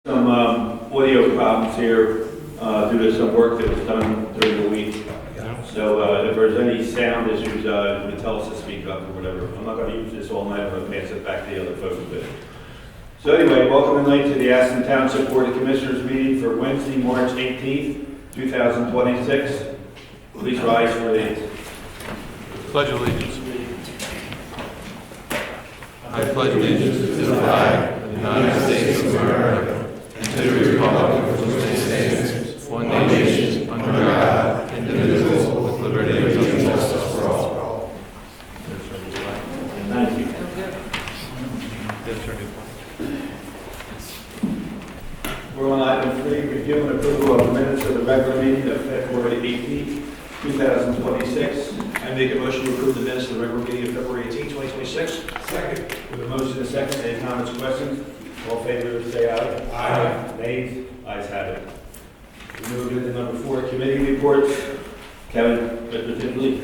Some audio problems here due to some work that was done during the week. So if there's any sound issues, you can tell us to speak up or whatever. I'm not going to use this all night. I'm going to pass it back to the other folks. So anyway, welcome tonight to the Aston Township Board of Commissioners meeting for Wednesday, March 18th, 2026. Please rise for the Pledge allegiance. I pledge allegiance to the flag of the United States of America and to the republic for which it stands, one nation, under God, indivisible, with liberty and justice for all. Thank you. We're on item 3, review and approval of minutes of the regular meeting of February 18th, 2026. I make a motion to approve the minutes of the regular meeting of February 18, 2026. Second. With a motion and a second, any comments, questions? All in favor, say aye. Aye. Nays? Ayes have it. We move into number 4, committee reports. Kevin, Mr. Tinley.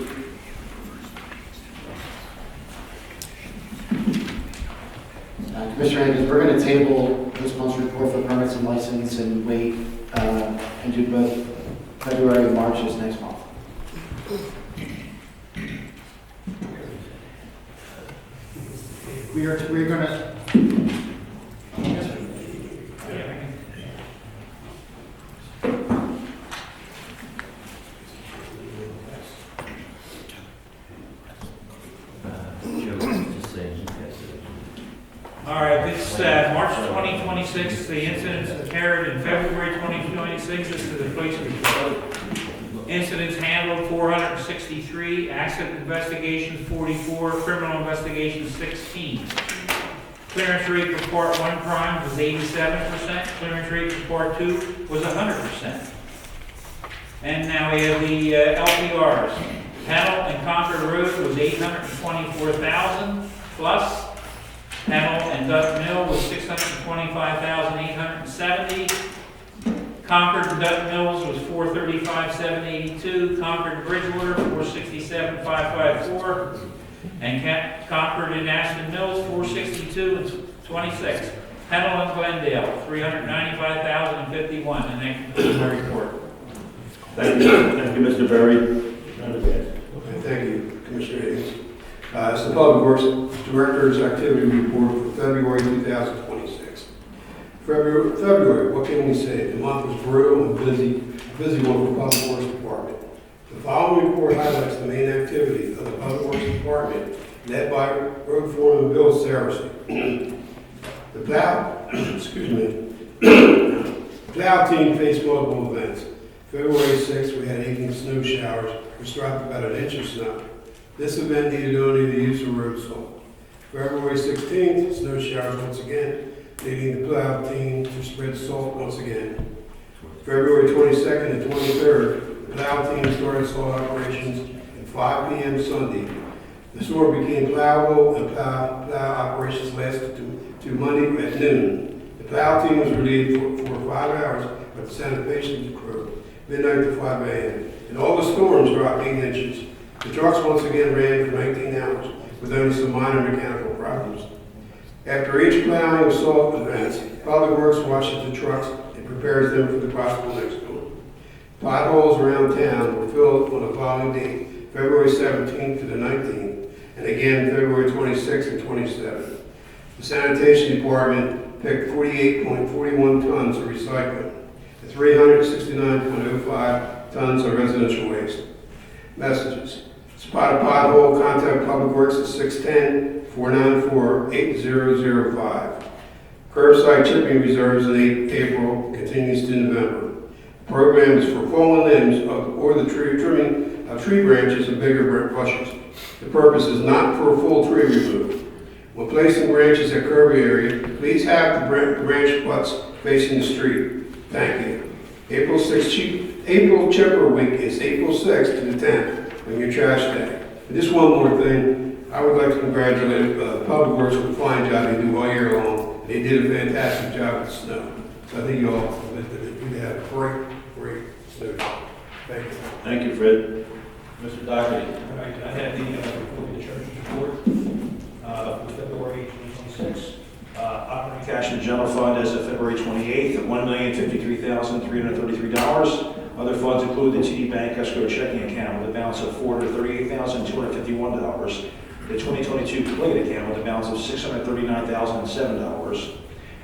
Commissioner Higgins, we're going to table this month's report for permits and license and wait and do both February and March next month. We're going to. All right, this March 2026, the incidents occurred in February 2026. This is the police report. Incidents handled 463, accident investigations 44, criminal investigations 16. Clearance rate for Part 1 crimes was 87%, clearance rate for Part 2 was 100%. And now we have the LPRs. Pennell and Concord Road was 824,000 plus. Pennell and Dutton Mill was 625,870. Concord and Dutton Mills was 435,782. Concord Bridgewater 467,554. And Concord and Aston Mills 462 and 26. Pennell and Glendale 395,051. And that concludes my report. Thank you, Mr. Berry. Okay, thank you, Commissioner Higgins. It's the Public Works Director's Activity Report for February 2026. February, what can we say? The month was brutal and busy one for the Public Works Department. The following report highlights the main activity of the Public Works Department, led by Road Foreman Bill Saracen. The plow team faced multiple events. February 6th, we had 18 snow showers, which dropped about an inch of snow. This event needed only the use of road salt. February 16th, snow showers once again, leading the plow team to spread salt once again. February 22nd and 23rd, the plow team started salt operations at 5 p.m. Sunday. The store became plowable and plow operations lasted to Monday at noon. The plow team was relieved for 5 hours by the sanitation crew, midnight to 5 a.m. And all the storms dropped 8 inches. The trucks once again ran for 19 hours with only some minor mechanical problems. After each plowing of salt events, Public Works washes the trucks and prepares them for the possible next storm. Potholes around town were filled on the following date, February 17th to the 19th, and again February 26th and 27th. The sanitation department picked 48.41 tons of recycling and 369.05 tons of residential waste. Messages. Spot a pothole, contact Public Works at 610-494-8005. Curbside chipping reserves in April continues to November. Program is for fallen limbs or the trimming of tree branches and bigger bushes. The purpose is not for a full tree remove. When placing branches at curb area, please have the branch butts facing the street. Thank you. April Chipper Week is April 6th to the 10th on your trash day. And just one more thing, I would like to congratulate Public Works for the fine job they do all year long. They did a fantastic job with snow. So I think you all we had a great snow job. Thank you. Thank you, Fred. Mr. Doherty. All right, I have the church's report for February 2026. Operating cash in the general fund as of February 28th of $1,053,333. Other funds include the TD Bank escrow checking account with a balance of $438,251. The 2022 complete account with a balance of $639,007.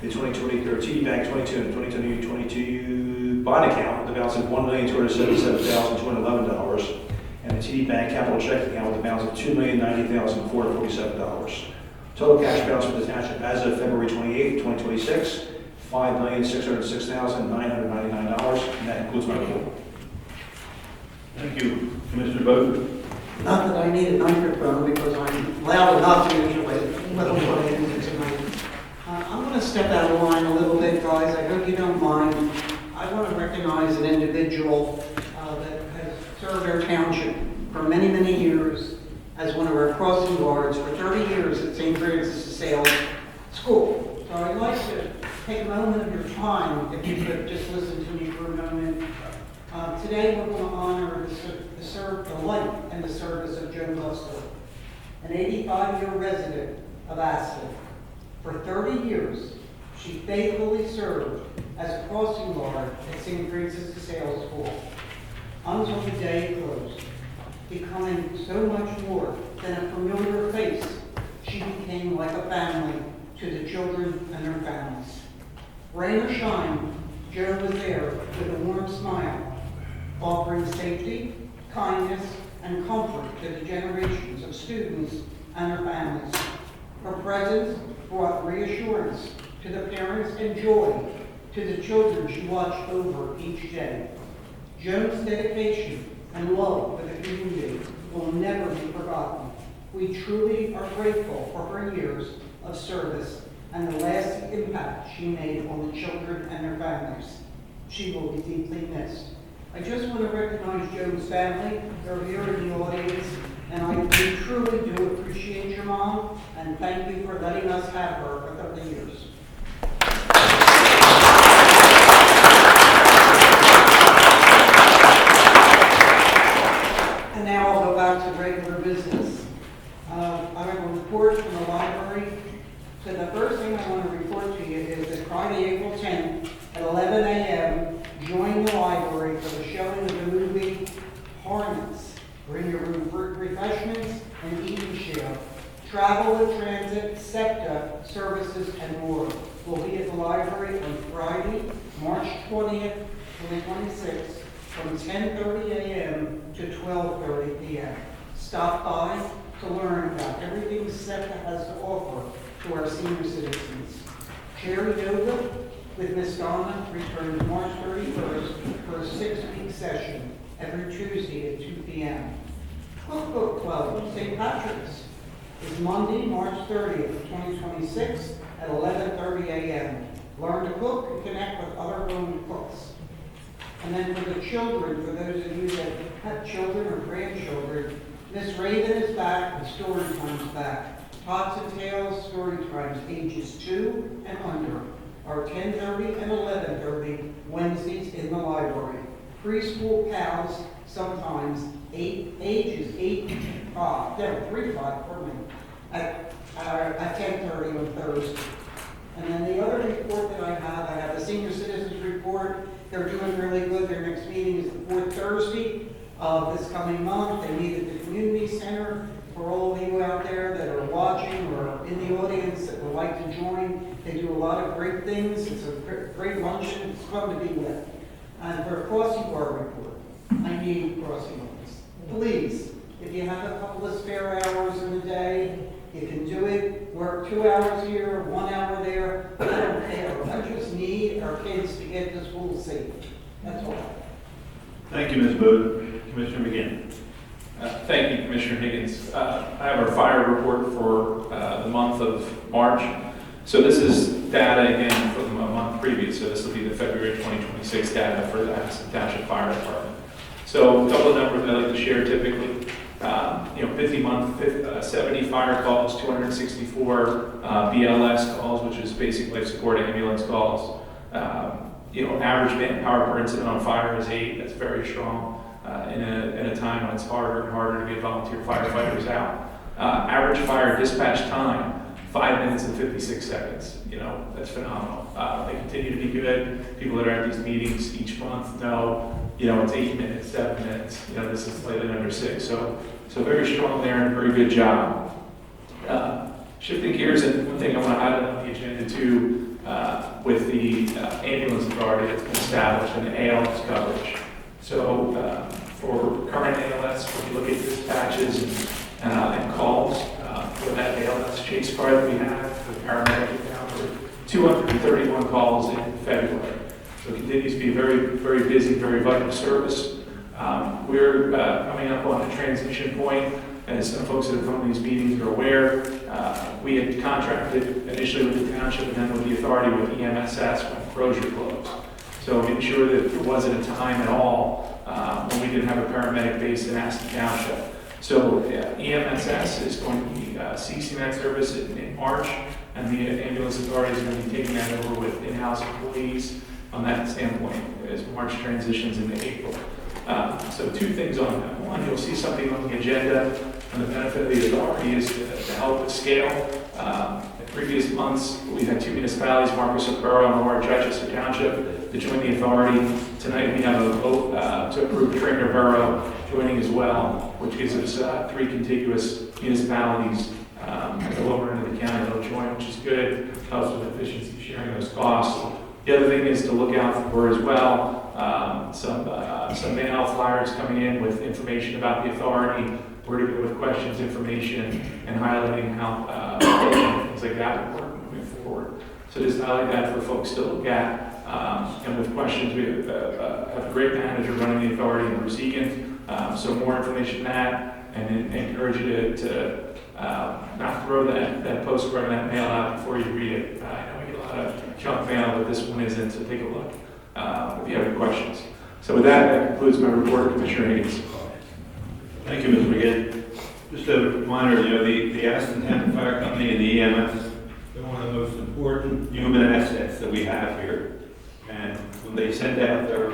The 2020 or TD Bank 22 and 2022 bond account with a balance of $1,277,211. And the TD Bank capital checking account with a balance of $2,090,447. Total cash balance for the township as of February 28th, 2026, $5,606,999, and that concludes my report. Thank you. Commissioner Bowden? Not that I need a microphone because I'm loud enough usually, but I'm going to use it tonight. I'm going to step out of line a little bit, guys. I hope you don't mind. I want to recognize an individual that has served our township for many, many years as one of our crossing guards for 30 years at St. Francis de Sales School. So I'd like to take a moment of your time, if you could just listen to me for a moment. Today we're going to honor the life and the service of Joan Buster, an 85-year resident of Aston. For 30 years, she faithfully served as a crossing guard at St. Francis de Sales School until the day it closed. Becoming so much more than a familiar face, she became like a family to the children and their families. Rain or shine, Joan was there with a warm smile, offering safety, kindness, and comfort to the generations of students and their families. Her presence brought reassurance to the parents and joy to the children she watched over each day. Joan's dedication and love for the community will never be forgotten. We truly are grateful for her years of service and the lasting impact she made on the children and their families. She will be deeply missed. I just want to recognize Joan's family. They're here in the audience, and we truly do appreciate your mom, and thank you for letting us have her for 30 years. And now I'll go back to regular business. I have a report from the library. So the first thing I want to report to you is that Friday, April 10th at 11 a.m., join the library for the showing of the movie Harness. Bring your refreshments and eat and share. Travel and transit, SEPTA, services, and more will be at the library on Friday, March 20th, 2026, from 10:30 a.m. to 12:30 p.m. Stop by to learn about everything SEPTA has to offer to our senior citizens. Cherry Yoga with Miss Donna returns March 31st for a 6-week session every Tuesday at 2 p.m. Cookbook Club St. Patrick's is Monday, March 30th, 2026 at 11:30 a.m. Learn to cook and connect with other home cooks. And then for the children, for those of you that have children or grandchildren, Miss Raven is back and Story Time's back. Tots and Tales Story Times ages 2 and under are 10:30 and 11:30 Wednesdays in the library. Preschool pals, sometimes ages 3 to 5, at 10:30 on Thursday. And then the other report that I have the senior citizens report. They're doing really good. Their next meeting is the 4th Thursday of this coming month. They meet at the community center. For all of you out there that are watching or in the audience that would like to join, they do a lot of great things. It's a great luncheon. It's fun to be with. And for a crossing guard report, I need crossing guards. Please, if you have a couple of spare hours in the day, you can do it. Work 2 hours here, 1 hour there. I don't care. I just need our kids to get to school safe. That's all. Thank you, Ms. Bowden. Commissioner McGinn. Thank you, Commissioner Higgins. I have our fire report for the month of March. So this is data again from a month previous. So this will be the February 2026 data for the Aston Township Fire Department. So a couple of numbers I like to share typically. 50 month, 70 fire calls, 264 BLS calls, which is basic life support ambulance calls. Average manpower per incident on fire is 8. That's very strong in a time when it's harder and harder to get volunteer firefighters out. Average fire dispatch time, 5 minutes and 56 seconds. You know, that's phenomenal. They continue to be good. People that are at these meetings each month know, you know, it's 8 minutes, 7 minutes. You know, this is slightly under 6. So very strong there and very good job. Shifting gears, and one thing I want to highlight on the agenda too, with the ambulance authority that's been established and the ALS coverage. So for current ALS, when you look at dispatches and calls, for that ALS chase car that we have, the paramedic account, for 231 calls in February. So it continues to be a very, very busy, very vital service. We're coming up on a transition point, as some folks that have come to these meetings are aware. We had contracted initially with the township and then with the authority with EMSS when Crozier closed. So making sure that there wasn't a time at all when we didn't have a paramedic base in Aston Township. So EMSS is going to be ceasing that service in March, and the ambulance authority is going to be taking that over with in-house employees on that standpoint as March transitions into April. So two things on that. One, you'll see something on the agenda, and the benefit of the authority is to help with scale. In previous months, we've had two municipalities, Marcus Borough and Lower Chichester Township, to join the authority. Tonight we have a vote to approve Trainer Borough joining as well, which gives us 3 contiguous municipalities at the lower end of the county that'll join, which is good, helps with efficiency, sharing those costs. The other thing is to look out for as well, some mail flyers coming in with information about the authority, where to go with questions, information, and highlighting how things like that would work moving forward. So just highlight that for folks to look at. And with questions, we have a great manager running the authority in Bruce Egan. So more information on that, and encourage you to not throw that postcard and that mail out before you read it. I know we get a lot of junk mail, but this one isn't, so take a look if you have any questions. So with that concludes my report, Commissioner Hayes. Thank you, Mr. McGinn. Just a reminder, you know, the Aston Township Fire Company and the EMS, they're one of the most important human assets that we have here. And when they send out their,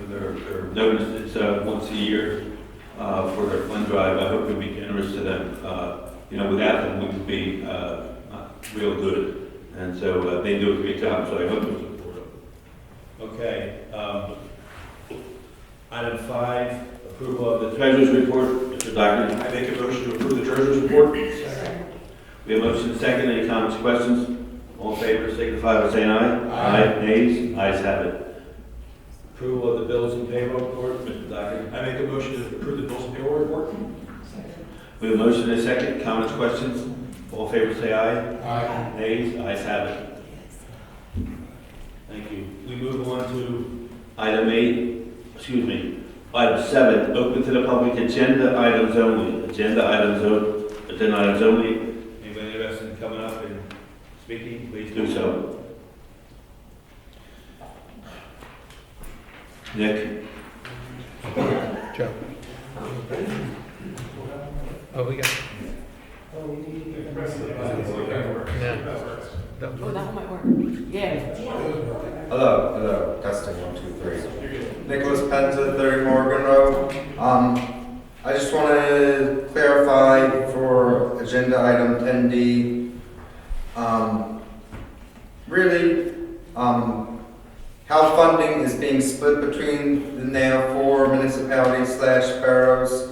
their notices once a year for their fund drive, I hope you'll be generous to them. Without them, we would be not real good. And so they do a great job, so I hope you'll support them. Okay. Item 5, approval of the treasurer's report. Mr. Dockett. I make a motion to approve the treasurer's report. We have motion second. Any comments, questions? All in favor, signify by saying aye. Aye. Nays? Ayes have it. Approval of the bills and payroll report. Mr. Dockett. I make a motion to approve the bills and payroll report. We have motion and second. Comments, questions? All in favor, say aye. Aye. Nays? Ayes have it. Thank you. We move on to item 7, open to the public, agenda items only. Agenda items only. Anybody interested in coming up and speaking, please do so. Nick? Joe. Oh, we got. Oh, that might work. Yeah. Hello, testing 1, 2, 3. Nicholas Penza, 30 Morgan Road. I just want to clarify for agenda item 10D, how funding is being split between the now 4 municipalities / boroughs.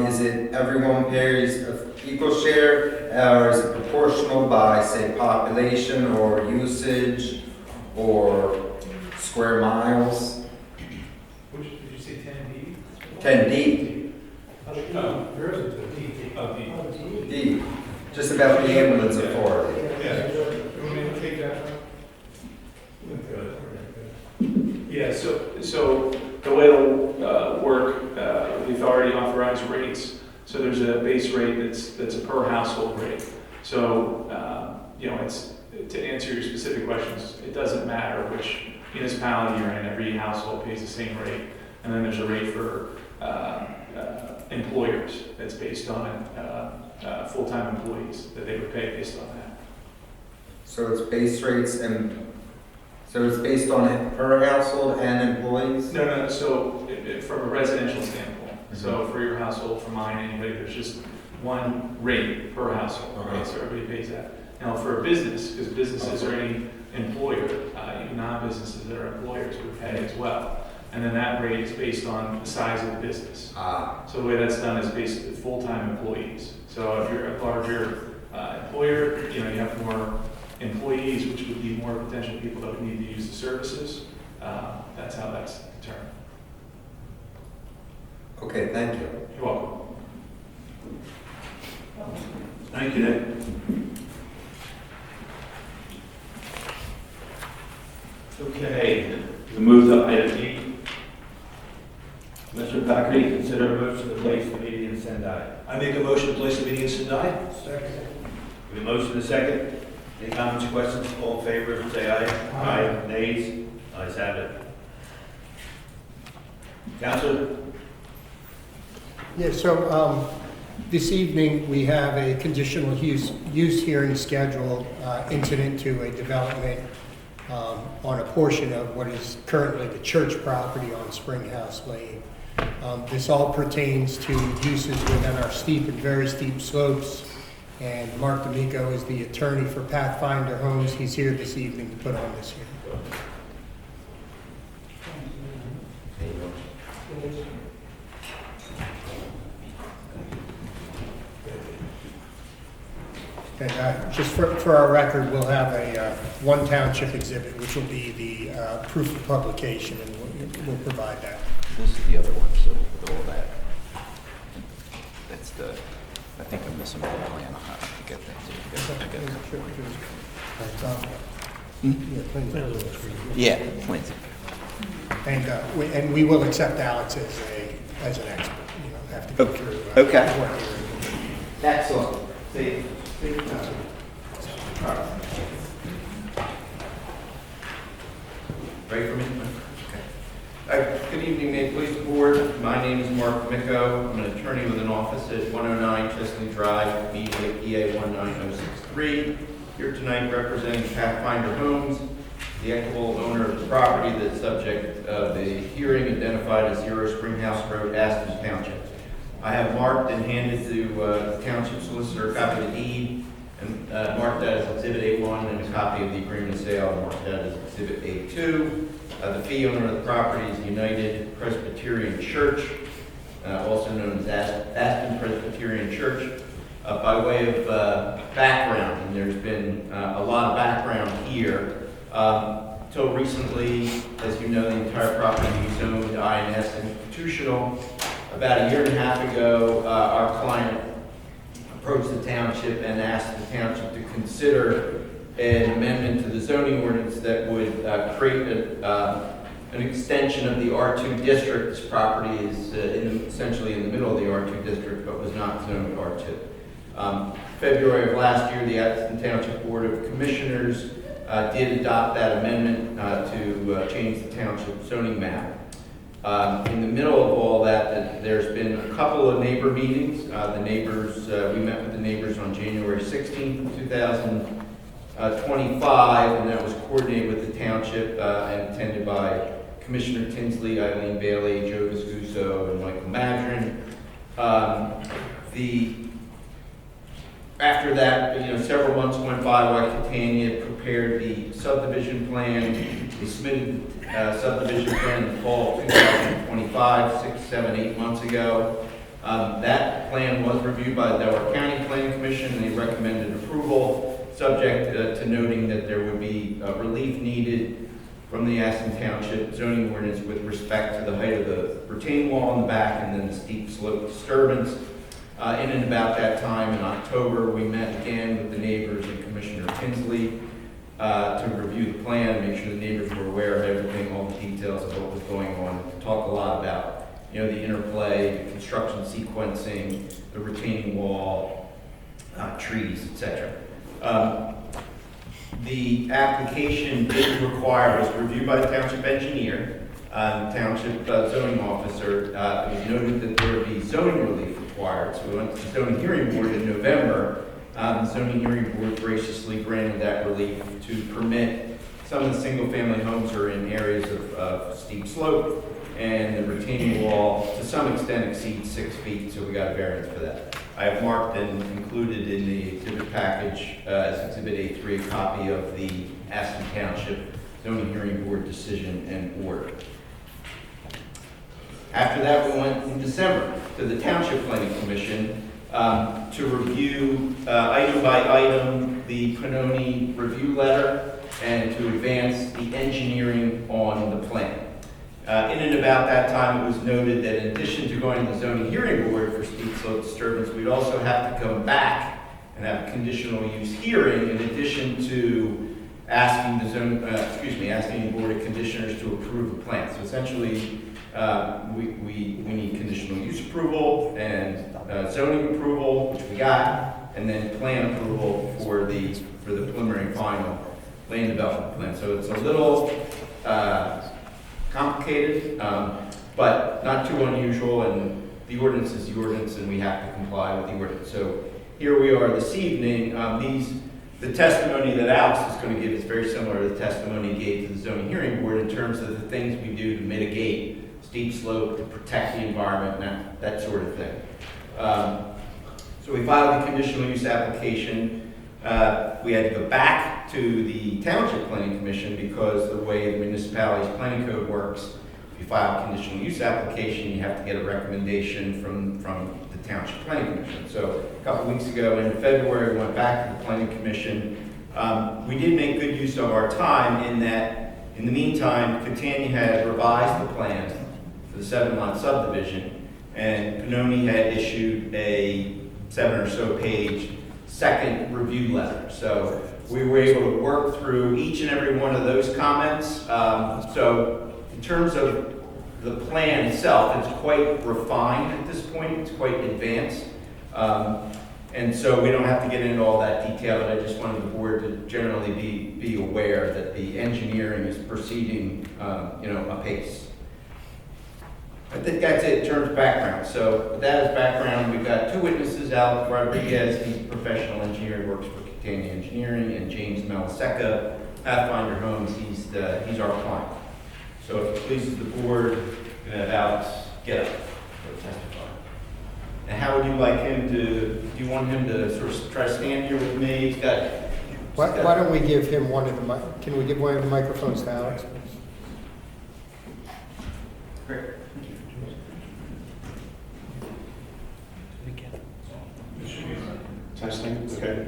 Is it everyone pays an equal share, or is it proportional by, say, population or usage or square miles? Which did you say 10D? 10D. There isn't a D. Oh, D. D. Just about the ambulance authority. Yeah. You want me to take that? Yeah, so the way it'll work, the authority authorized rates. So there's a base rate that's a per household rate. So, it's, to answer your specific questions, it doesn't matter which municipality you're in, every household pays the same rate. And then there's a rate for employers that's based on full-time employees that they would pay based on that. So it's base rates so it's based on it per household and employees? No, so from a residential standpoint. So for your household, for mine, anybody, there's just one rate per household, right? So everybody pays that. Now, for a business, because businesses are any employer, even non-businesses that are employers would pay as well. And then that rate is based on the size of the business. So the way that's done is based on full-time employees. So if you're a larger employer, you have more employees, which would be more potential people that would need to use the services. That's how that's determined. Okay, thank you. You're welcome. Thank you, Nick. Okay, we move to item E. Mr. Packard, consider a motion to place the meeting in Sendai. I make a motion to place the meeting in Sendai. Second. We have a motion and a second. Any comments, questions? All in favor, say aye. Aye. Nays? Ayes have it. Counselor? Yes, so this evening, we have a conditional use hearing scheduled incident to a development on a portion of what is currently the church property on Springhouse Lane. This all pertains to uses within our steep and very steep slopes, and Mark D'Amico is the attorney for Pathfinder Homes. He's here this evening to put on this hearing. And just for our record, we'll have a one township exhibit, which will be the proof of publication, and we'll provide that. This is the other one, so with all that. That's the, I think I'm missing one plan. I'll have to get that to you. Yeah, plans. And we will accept Alex as an expert. You don't have to go through. Okay. what you're- Excellent. Ready for me? Okay. Good evening, May it please the board. My name is Mark Micco. I'm an attorney with an office at 109 Chesley Drive, EA 19063. Here tonight representing Pathfinder Homes, the equitable owner of the property that's subject of the hearing identified as 0 Springhouse Road, Aston Township. I have marked and handed to the township solicitor a copy of the deed, and marked that as Exhibit A1, and a copy of the agreement of sale, and marked that as Exhibit A2. The fee owner of the property is United Presbyterian Church, also known as Aston Presbyterian Church. By way of background, and there's been a lot of background here. Till recently, as you know, the entire property is zoned INS institutional. About a year and a half ago, our client approached the township and asked the township to consider an amendment to the zoning ordinance that would create an extension of the R2 district. This property is essentially in the middle of the R2 district, but was not zoned R2. February of last year, the Aston Township Board of Commissioners did adopt that amendment to change the township zoning map. In the middle of all that, there's been a couple of neighbor meetings. The neighbors, we met with the neighbors on January 16th, 2025, and that was coordinated with the township and attended by Commissioner Tinsley, Eileen Bailey, Joe Viscuso, and Michael Madron. After that, several months went by while Catania prepared the subdivision plan. They submitted subdivision plan in the fall of 2025, 6, 7, 8 months ago. That plan was reviewed by the Delaware County Planning Commission, and they recommended approval, subject to noting that there would be relief needed from the Aston Township zoning ordinance with respect to the height of the retaining wall in the back and then the steep slope disturbance. In and about that time in October, we met again with the neighbors and Commissioner Tinsley to review the plan, make sure the neighbors were aware of everything, all the details of what was going on, talk a lot about, the interplay, the construction sequencing, the retaining wall, trees, etc. The application did require, was reviewed by the township engineer, township zoning officer. It was noted that there would be zoning relief required, so we went to the zoning hearing board in November. The zoning hearing board graciously granted that relief to permit some of the single-family homes are in areas of steep slope, and the retaining wall to some extent exceeds 6 feet, so we got a variance for that. I have marked and included in the exhibit package as Exhibit A3 a copy of the Aston Township Zoning Hearing Board decision and order. After that, we went in December to the Township Planning Commission to review item by item the Pannoni review letter and to advance the engineering on the plan. In and about that time, it was noted that in addition to going to the zoning hearing board for steep slope disturbance, we'd also have to come back and have a conditional use hearing in addition to asking asking the board of commissioners to approve the plan. So essentially, we need conditional use approval and zoning approval, which we got, and then plan approval for the preliminary and final land development plan. So it's a little complicated, but not too unusual, and the ordinance is the ordinance, and we have to comply with the ordinance. So here we are this evening. The testimony that Alex is going to give is very similar to the testimony he gave to the zoning hearing board in terms of the things we do to mitigate steep slope, to protect the environment, and that sort of thing. So we filed the conditional use application. We had to go back to the Township Planning Commission because the way the municipality's planning code works, if you file a conditional use application, you have to get a recommendation from the Township Planning Commission. So a couple weeks ago in February, we went back to the Planning Commission. We did make good use of our time in that, in the meantime, Catania had revised the plan for the 7-lot subdivision, and Pannoni had issued a 7 or so page second review letter. So we were able to work through each and every one of those comments. So in terms of the plan itself, it's quite refined at this point. It's quite advanced. And so we don't have to get into all that detail, but I just wanted the board to generally be aware that the engineering is proceeding apace. I think that's it in terms of background. So with that as background, we've got two witnesses, Alex Rodriguez, he's a professional engineer, works for Catania Engineering, and James Malaseca, Pathfinder Homes, he's our client. So if it pleases the board, Alex, get up or testify. And how would you like him to, do you want him to sort of try to stand here with me? He's got... Why don't we give him can we give one of the microphones to Alex? Great. Testing, okay.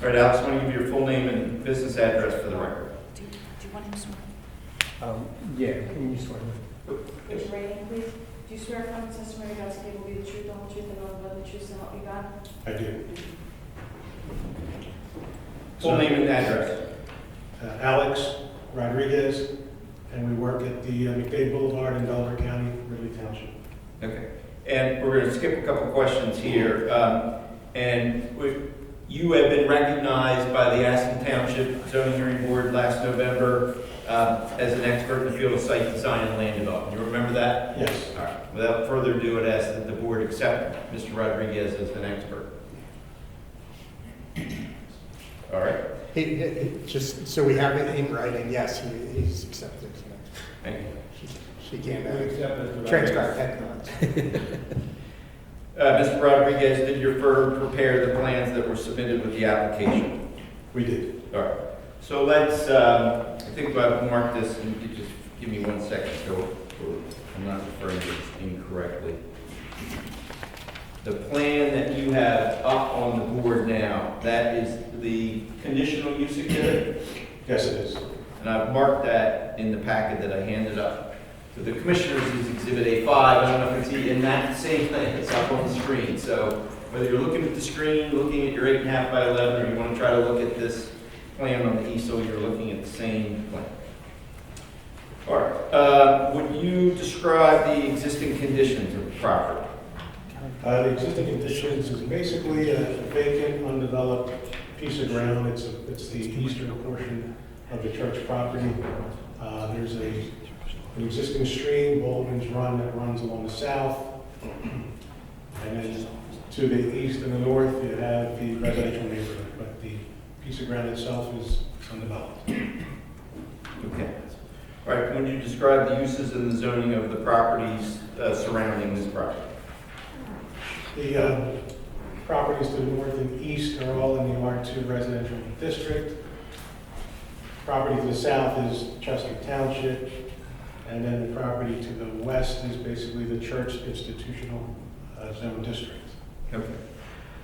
All right, Alex, I want to give you your full name and business address for the record. Do you want him to swear? Yeah, can you swear? Raise your right hand, please. Do you swear affirm the testimony you're about to give will be the truth, the whole truth, and nothing but the truth, so help you God? I do. Full name and address. Alex Rodriguez, and we work at the McDade Boulevard in Delaware County, Ridley Township. Okay. And we're going to skip a couple questions here. You have been recognized by the Aston Township Zoning Hearing Board last November as an expert in the field of site design and land development. You remember that? Yes. All right. Without further ado, I'd ask that the board accept Mr. Rodriguez as an expert. All right. Just so we have it in writing, yes, he's accepted. Thank you. She can't transcribe that notes. Mr. Rodriguez, did your firm prepare the plans that were submitted with the application? We did. All right. So let's, I think I've marked this, and you just give me 1 second, so I'm not referring to this incorrectly. The plan that you have up on the board now, that is the conditional use exhibit? Yes, it is. And I've marked that in the packet that I handed up to the commissioners as Exhibit A5. I don't know if it's in that same thing, it's up on the screen. So whether you're looking at the screen, looking at your 8.5 by 11, or you want to try to look at this plan on the easel, you're looking at the same plan. All right. Would you describe the existing conditions of the property? The existing conditions is basically a vacant, undeveloped piece of ground. It's the eastern portion of the church property. There's an existing stream, Baldwin's Run, that runs along the south. And then to the east and the north, you have the residential neighborhood, but the piece of ground itself is undeveloped. Okay. All right. Would you describe the uses and the zoning of the properties surrounding this property? The properties to the north and east are all in the R2 residential district. Property to the south is Chester Township, and then the property to the west is basically the church institutional zone district. Okay.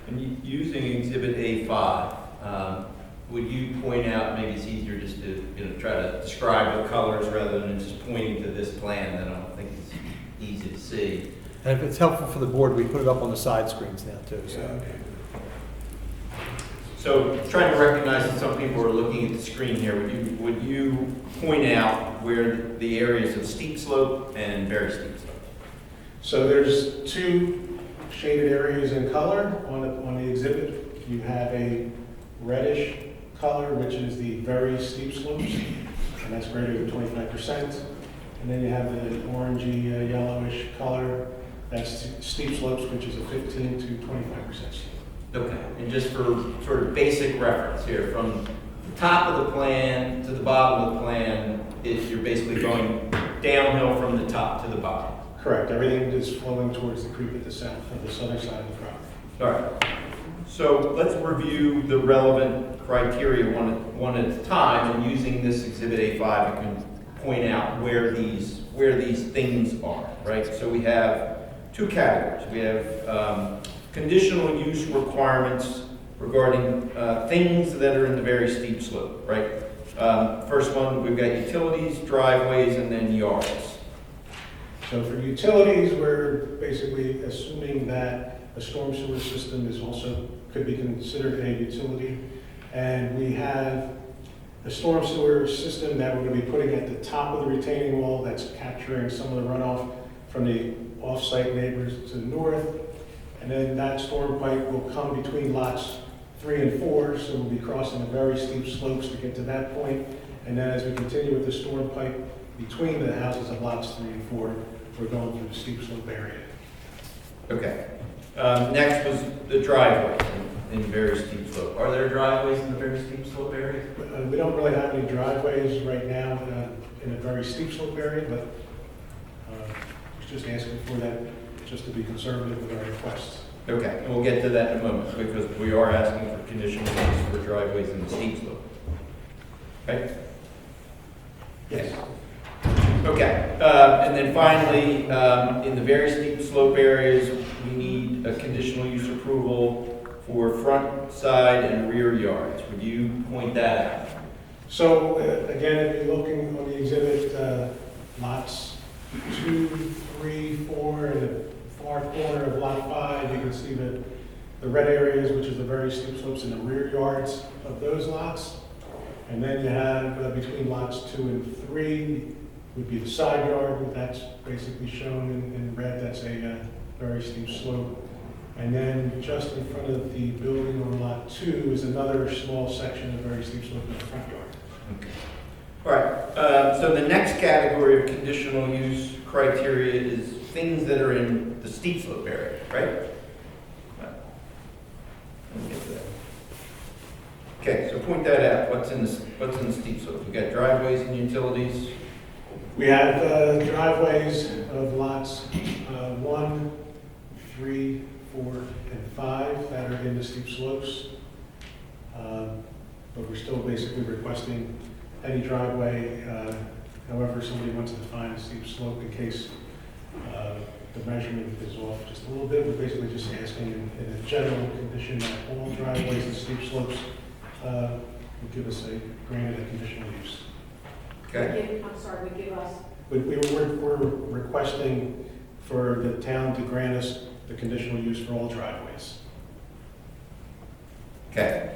And using Exhibit A5, would you point out, maybe it's easier just to, try to describe the colors rather than just pointing to this plan that I don't think it's easy to see. And if it's helpful for the board, we put it up on the side screens now too. So. So trying to recognize that some people are looking at the screen here, would you point out where the areas of steep slope and very steep slope? So there's two shaded areas in color on the exhibit. You have a reddish color, which is the very steep slopes, and that's greater than 25%. And then you have the orangey yellowish color, that's steep slopes, which is a 15 to 25% slope. Okay, and just for sort of basic reference here, from the top of the plan to the bottom of the plan, you're basically going downhill from the top to the bottom. Correct, everything is flowing towards the creek at the south, of the southern side of the property. All right, so let's review the relevant criteria one at a time, and using this Exhibit A5, I can point out where these things are, right? So we have two categories. We have conditional use requirements regarding things that are in the very steep slope, right? First one, we've got utilities, driveways, and then yards. So for utilities, we're basically assuming that a storm sewer system is also, could be considered a utility. And we have a storm sewer system that we're going to be putting at the top of the retaining wall that's capturing some of the runoff from the off-site neighbors to the north. And then that storm pipe will come between lots 3 and 4, so we'll be crossing the very steep slopes to get to that point. And then as we continue with the storm pipe between the houses of lots 3 and 4, we're going through the steep slope area. Okay. Next was the driveways in very steep slope. Are there driveways in the very steep slope area? We don't really have any driveways right now in a very steep slope area, but just asking for that just to be conservative with our requests. Okay, and we'll get to that in a moment because we are asking for conditional use for driveways in the steep slope. Right? Yes. Okay, and then finally, in the very steep slope areas, we need a conditional use approval for front, side, and rear yards. Would you point that out? So again, if you're looking on the exhibit, lots 2, 3, 4, and the far corner of lot 5, you can see the red areas, which is the very steep slopes in the rear yards of those lots. And then you have between lots 2 and 3 would be the side yard, that's basically shown in red, that's a very steep slope. And then just in front of the building on lot 2 is another small section of very steep slope in the front yard. Okay. All right, so the next category of conditional use criteria is things that are in the steep slope area, right? Let me get to that. Okay, so point that out. What's in the steep slope? We got driveways and utilities. We have driveways of lots 1, 3, 4, and 5 that are in the steep slopes. But we're still basically requesting any driveway, however somebody wants to define a steep slope in case the measurement is off just a little bit. We're basically just asking in a general condition that all driveways and steep slopes will give us a granted a conditional use. Okay. I'm sorry, we give us. We're requesting for the town to grant us the conditional use for all driveways. Okay.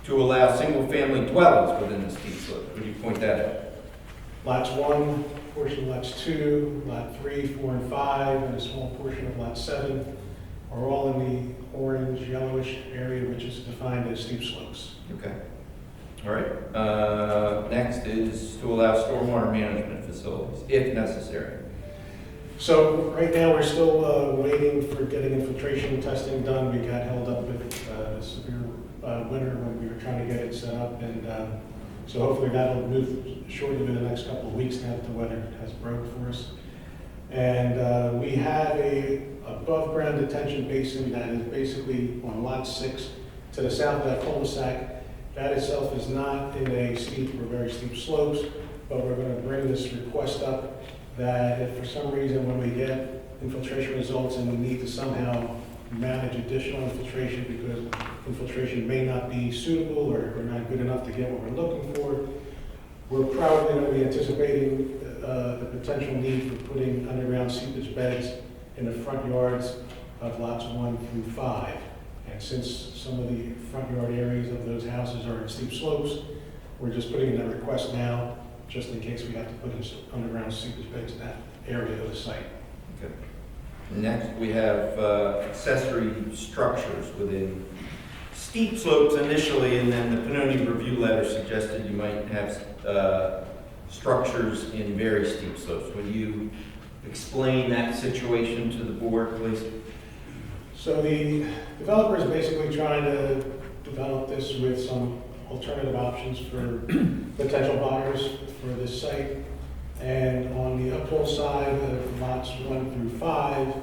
To allow single-family dwellings within the steep slope. Would you point that out? Lots 1, portion of lots 2, lot 3, 4, and 5, and a small portion of lot 7 are all in the orange, yellowish area, which is defined as steep slopes. Okay. All right. Next is to allow stormwater management facilities, if necessary. So right now, we're still waiting for getting infiltration testing done. We got held up with a severe winter when we were trying to get it set up, and so hopefully that'll move shortly in the next couple of weeks now that the weather has broke for us. And we have a above-ground detention basin that is basically on lot 6 to the south of that cul-de-sac. That itself is not in a steep or very steep slopes, but we're going to bring this request up that if for some reason when we get infiltration results and we need to somehow manage additional infiltration because infiltration may not be suitable or not good enough to get what we're looking for, we're probably going to be anticipating the potential need for putting underground seepage beds in the front yards of lots 1 through 5. And since some of the front yard areas of those houses are in steep slopes, we're just putting in a request now, just in case we have to put in underground seepage beds in that area of the site. Okay. Next, we have accessory structures within steep slopes initially, and then the Pannoni review letter suggested you might have structures in very steep slopes. Will you explain that situation to the board, please? So the developer is basically trying to develop this with some alternative options for potential buyers for this site. And on the uphill side of lots 1 through 5,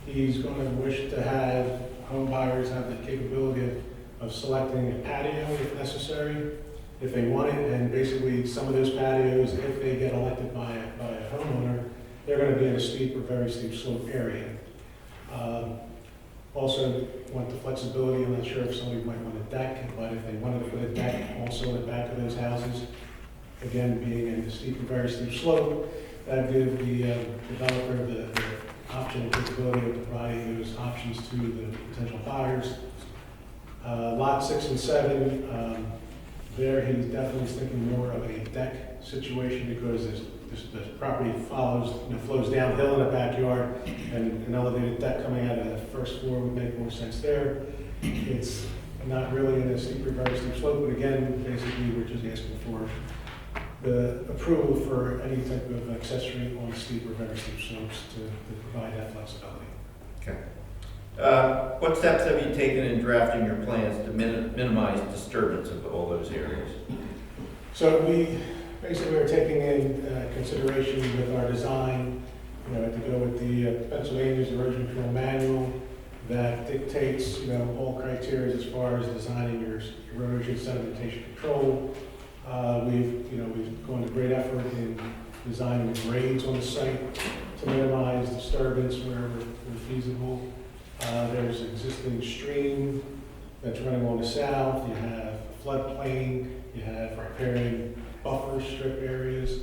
he's going to wish to have home buyers have the capability of selecting a patio if necessary, if they want it. And basically some of those patios, if they get elected by a homeowner, they're going to be in a steep or very steep slope area. Also want the flexibility, I'm not sure if somebody might want a deck, but if they wanted to put a deck also in the back of those houses, again, being in a steep or very steep slope, that gives the developer the option and capability of providing those options to the potential buyers. Lot 6 and 7, there he's definitely thinking more of a deck situation because the property flows downhill in the backyard, and an elevated deck coming out of the first floor would make more sense there. It's not really in a steep or very steep slope, but again, basically we're just asking for the approval for any type of accessory on steep or very steep slopes to provide that flexibility. Okay. What steps have you taken in drafting your plans to minimize disturbance of all those areas? So we basically are taking in consideration with our design, to go with the Pennsylvania's erosion control manual that dictates, all criteria as far as designing your erosion sedimentation control. We've gone to great effort in designing the grades on the site to minimize disturbance wherever feasible. There's an existing stream that's running on the south. You have floodplain. You have riparian buffer strip areas,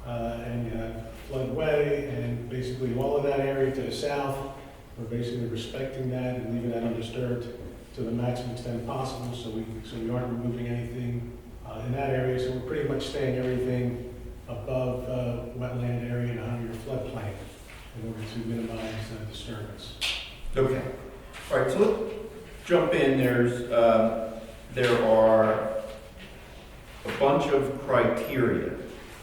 and you have floodway, and basically all of that area to the south, we're basically respecting that and leaving that undisturbed to the maximum extent possible, so we aren't removing anything in that area, so we're pretty much staying everything above wetland area and under your floodplain in order to minimize disturbance. Okay. All right, so let's jump in. There are a bunch of criteria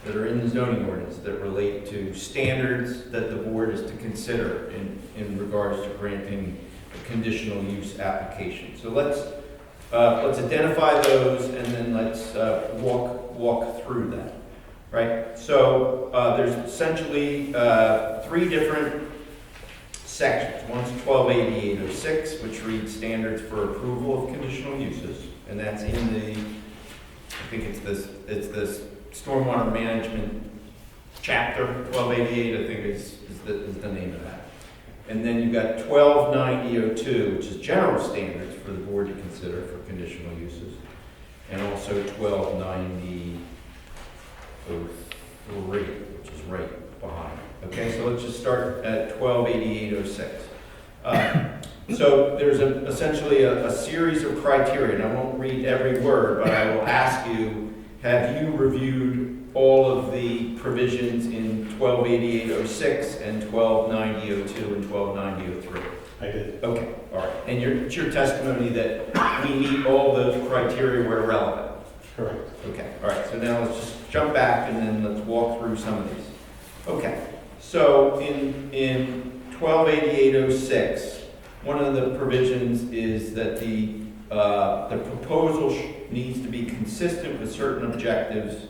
that are in the zoning ordinance that relate to standards that the board is to consider in regards to granting a conditional use application. So let's identify those and then let's walk through that. Right. So there's essentially 3 different sections. One's 128806, which reads standards for approval of conditional uses, and that's in the, I think it's this stormwater management chapter. 1288, I think is the name of that. And then you've got 129002, which is general standards for the board to consider for conditional uses, and also 129003, which is right behind. Okay, so let's just start at 128806. So there's essentially a series of criteria, and I won't read every word, but I will ask you, have you reviewed all of the provisions in 128806 and 129002 and 129003? I did. Okay, all right. And it's your testimony that we meet all those criteria where relevant? Correct. Okay, all right. So now let's just jump back and then let's walk through some of these. Okay, so in 128806, one of the provisions is that the proposal needs to be consistent with certain objectives,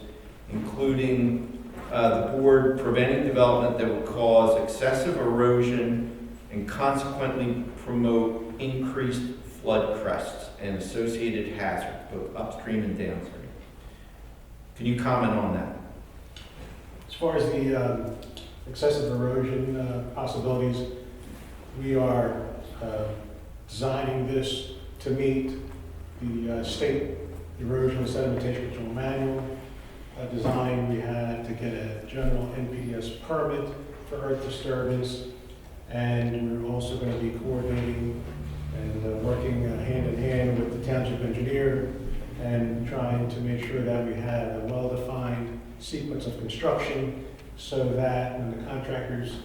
including the board preventing development that would cause excessive erosion and consequently promote increased flood crests and associated hazards, both upstream and downstream. Can you comment on that? As far as the excessive erosion possibilities, we are designing this to meet the state erosion and sedimentation control manual design. We had to get a general NPDES permit for earth disturbance, and we're also going to be coordinating and working hand in hand with the township engineer and trying to make sure that we have a well-defined sequence of construction so that when the contractor's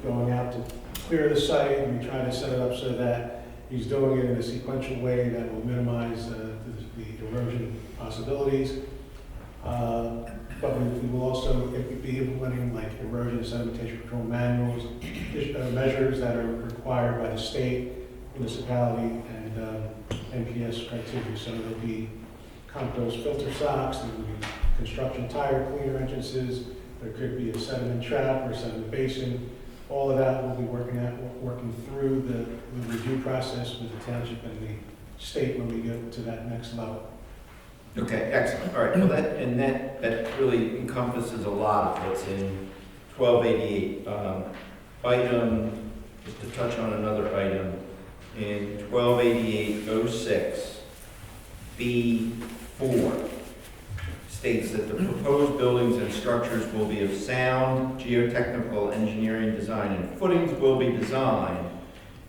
going out to clear the site, we try to set it up so that he's doing it in a sequential way that will minimize the erosion possibilities. But we will also be implementing like erosion and sedimentation control manuals, measures that are required by the state, municipality, and NPS criteria. So there'll be compost filter socks, there will be construction tire cleaner entrances, there could be a sediment trap or a sediment basin. All of that we'll be working through the review process with the township and the state when we get to that next level. Okay, excellent. All right, well, that really encompasses a lot of what's in 1288. Item, just to touch on another item, in 1288-06, B4 states that the proposed buildings and structures will be of sound geotechnical engineering design, and footings will be designed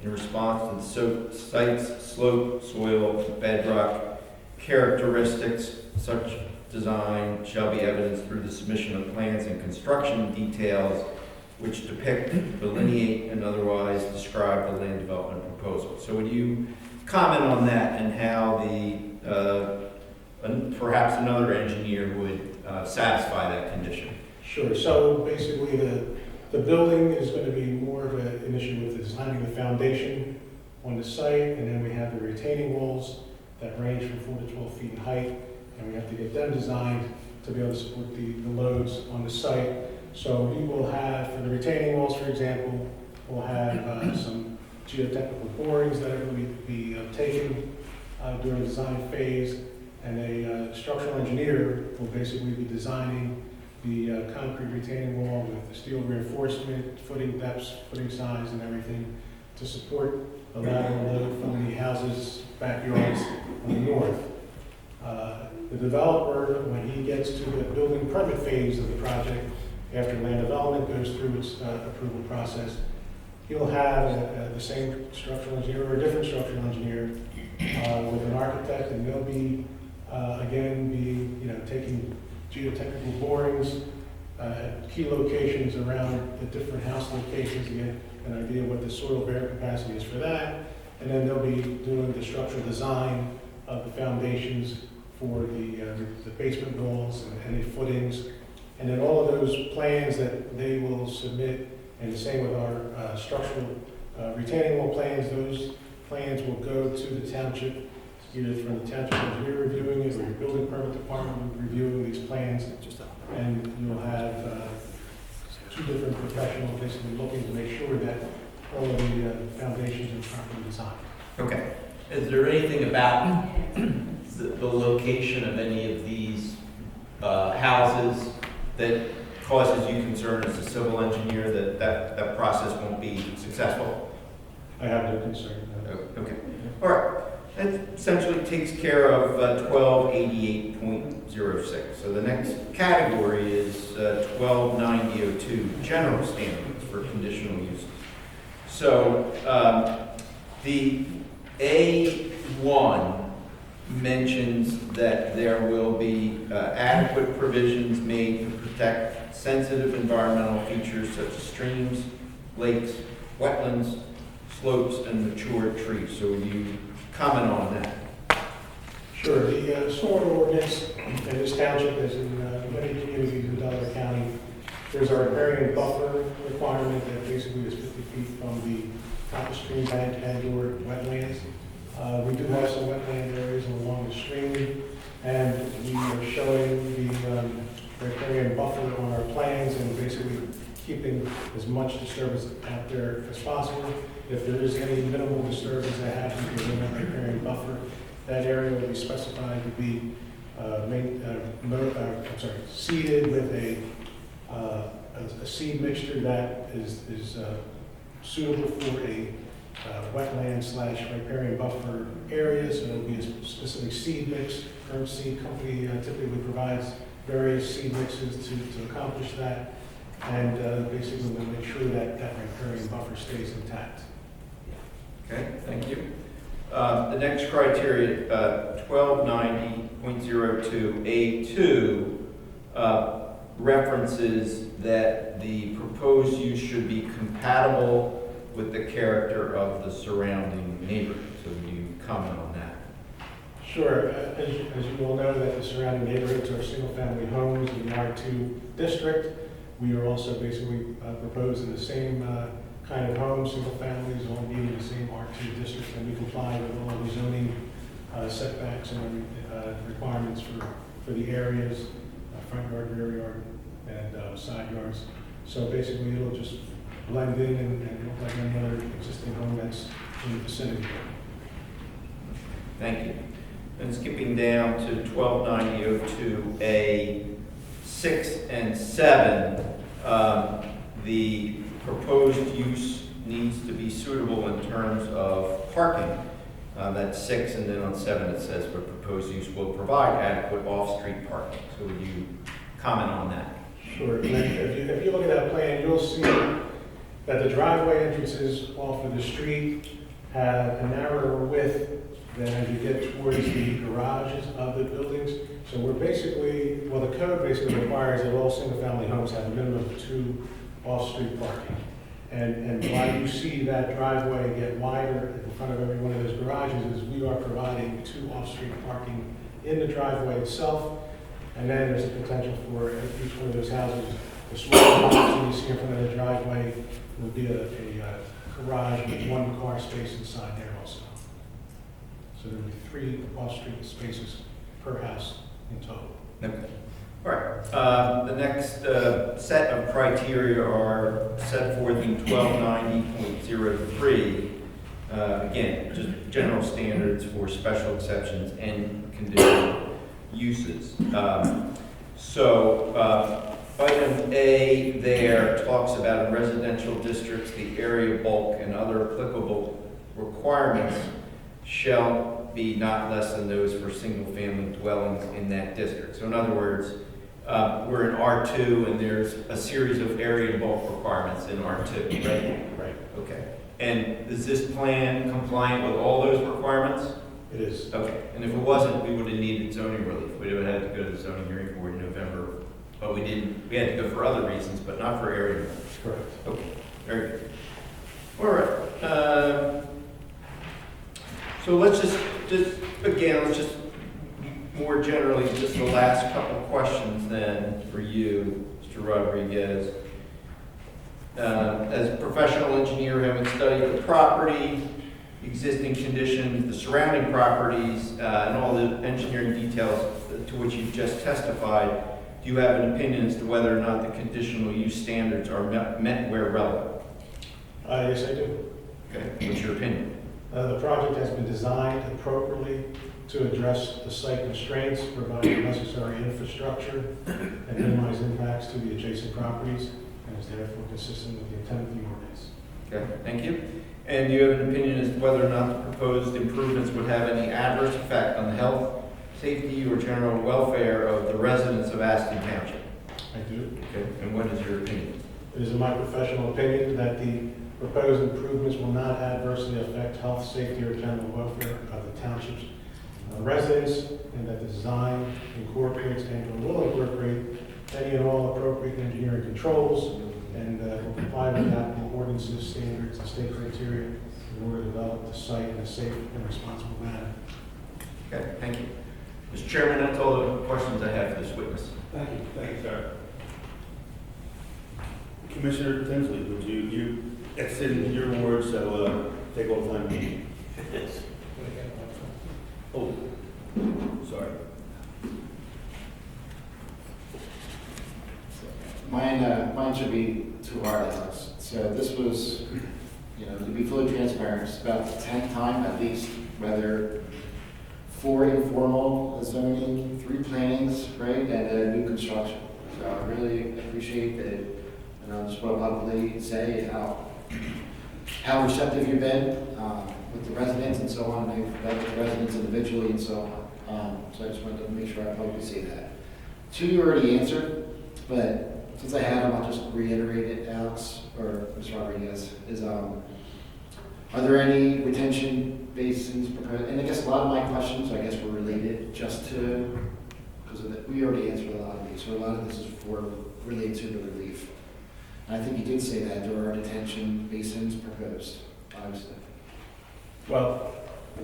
in response to the site's slope, soil, bedrock characteristics. Such design shall be evidenced through the submission of plans and construction details which depict, delineate, and otherwise describe the land development proposal. So would you comment on that and how perhaps another engineer would satisfy that condition? Sure. So basically the building is going to be more of an issue with designing the foundation on the site, and then we have the retaining walls that range from 4 to 12 feet in height, and we have to get them designed to be able to support the loads on the site. So we will have, for the retaining walls, for example, we'll have some geotechnical borings that are going to be taken during the design phase, and a structural engineer will basically be designing the concrete retaining wall with the steel reinforcement, footing depths, footing size, and everything to support the lateral load from the houses' backyards on the north. The developer, when he gets to the building permit phase of the project, after land development goes through its approval process, he'll have the same structural engineer or a different structural engineer with an architect, and they'll be taking geotechnical borings at key locations around the different house locations to get an idea of what the soil bearing capacity is for that, and then they'll be doing the structural design of the foundations for the basement walls and the footings. And then all of those plans that they will submit, and the same with our structural retaining wall plans, those plans will go to the township, either from the township engineer reviewing it or your building permit department reviewing these plans. And you'll have two different professionals basically looking to make sure that all of the foundations are properly designed. Okay. Is there anything about the location of any of these houses that causes you concern as a civil engineer that process won't be successful? I have no concern. No. Okay. All right. That essentially takes care of 1288.06. So the next category is 1290.02, general standards for conditional uses. So the A1 mentions that there will be adequate provisions made to protect sensitive environmental features such as streams, lakes, wetlands, slopes, and mature trees. So would you comment on that? Sure. The stormwater ordinance in this township, as in many communities in Delaware County, there's a riparian buffer requirement that basically is 50 feet from the top of stream bank and/or wetlands. We do have some wetland areas along the stream, and we are showing the riparian buffer on our plans and basically keeping as much disturbance out there as possible. If there is any minimal disturbance that happens within that riparian buffer, that area will be specified to be seeded with a seed mixture that is suitable for a wetland/riparian buffer area. So it'll be a specific seed mix. Current seed company typically provides various seed mixes to accomplish that, and basically we'll make sure that that riparian buffer stays intact. Okay, thank you. The next criteria, 1290.02A2, references that the proposed use should be compatible with the character of the surrounding neighborhood. So would you comment on that? Sure. As you all know, that the surrounding neighborhoods are single-family homes in the R2 district. We are also basically proposing the same kind of homes, single families, all being in the same R2 district, and we comply with all the zoning setbacks and requirements for the areas, front yard, rear yard, and side yards. So basically, it'll just blend in and look like any other existing home that's in the vicinity. Thank you. And skipping down to 1290.02A6 and 7, the proposed use needs to be suitable in terms of parking. That's 6, and then on 7 it says the proposed use will provide adequate off-street parking. So would you comment on that? Sure. And if you look at that plan, you'll see that the driveway entrances off of the street have a narrower width than as you get towards the garages of the buildings. So we're basically, well, the code basically requires that all single-family homes have a minimum of 2 off-street parking. And why you see that driveway get wider in front of every one of those garages is we are providing 2 off-street parking in the driveway itself. And then there's a potential for each one of those houses, the small house that you see in front of the driveway will be a garage with 1 car space inside there also. So there will be 3 off-street spaces per house in total. Okay. All right. The next set of criteria are set forth in 1290.03. Again, just general standards for special exceptions and conditional uses. Item A there talks about in residential districts, the area bulk and other applicable requirements shall be not less than those for single-family dwellings in that district. So in other words, we're in R2 and there's a series of area bulk requirements in R2, right? Right. Okay. And is this plan compliant with all those requirements? It is. Okay. And if it wasn't, we would have needed zoning relief. We would have had to go to the zoning hearing board in November, but we didn't. We had to go for other reasons, but not for area bulk. Correct. Okay. Very good. All right. So let's just more generally, just the last couple questions then for you, Mr. Rodriguez. As a professional engineer, having studied the property, existing conditions, the surrounding properties, and all the engineering details to which you've just testified, do you have an opinion as to whether or not the conditional use standards are met where relevant? Yes, I do. Okay. What's your opinion? The project has been designed appropriately to address the site constraints, provide the necessary infrastructure, and minimize impacts to the adjacent properties, and is therefore consistent with the intent of the ordinance. Okay, thank you. And do you have an opinion as to whether or not the proposed improvements would have any adverse effect on the health, safety, or general welfare of the residents of Aston Township? I do. Okay, and what is your opinion? It is in my professional opinion that the proposed improvements will not adversely affect health, safety, or general welfare of the township's residents, and that the design incorporates and will incorporate any and all appropriate engineering controls, and will comply with applicable ordinances, standards, and state criteria in order to develop the site in a safe and responsible manner. Okay, thank you. Mr. Chairman, that's all the questions I have for this witness. Thank you, sir. Commissioner Tinsley, would you it's in your words, so take all the time you need. Oh, sorry. Mine should be too hard, Alex. So this was, to be fully transparent, it's about the 10th time at least, whether 4 informal zoning, 3 plannings, right, and new construction. So I really appreciate that, and I just want to publicly say how receptive you've been with the residents and so on. You've met with the residents individually and so on. So I just wanted to make sure I publicly say that. 2 you already answered, but since I had them, I'll just reiterate it, Alex, or Ms. Rodriguez, are there any retention basins proposed? And I guess a lot of my questions, I guess, were related just to, because we already answered a lot of these, so a lot of this is related to the relief. And I think you did say that there are detention basins proposed, obviously. Well,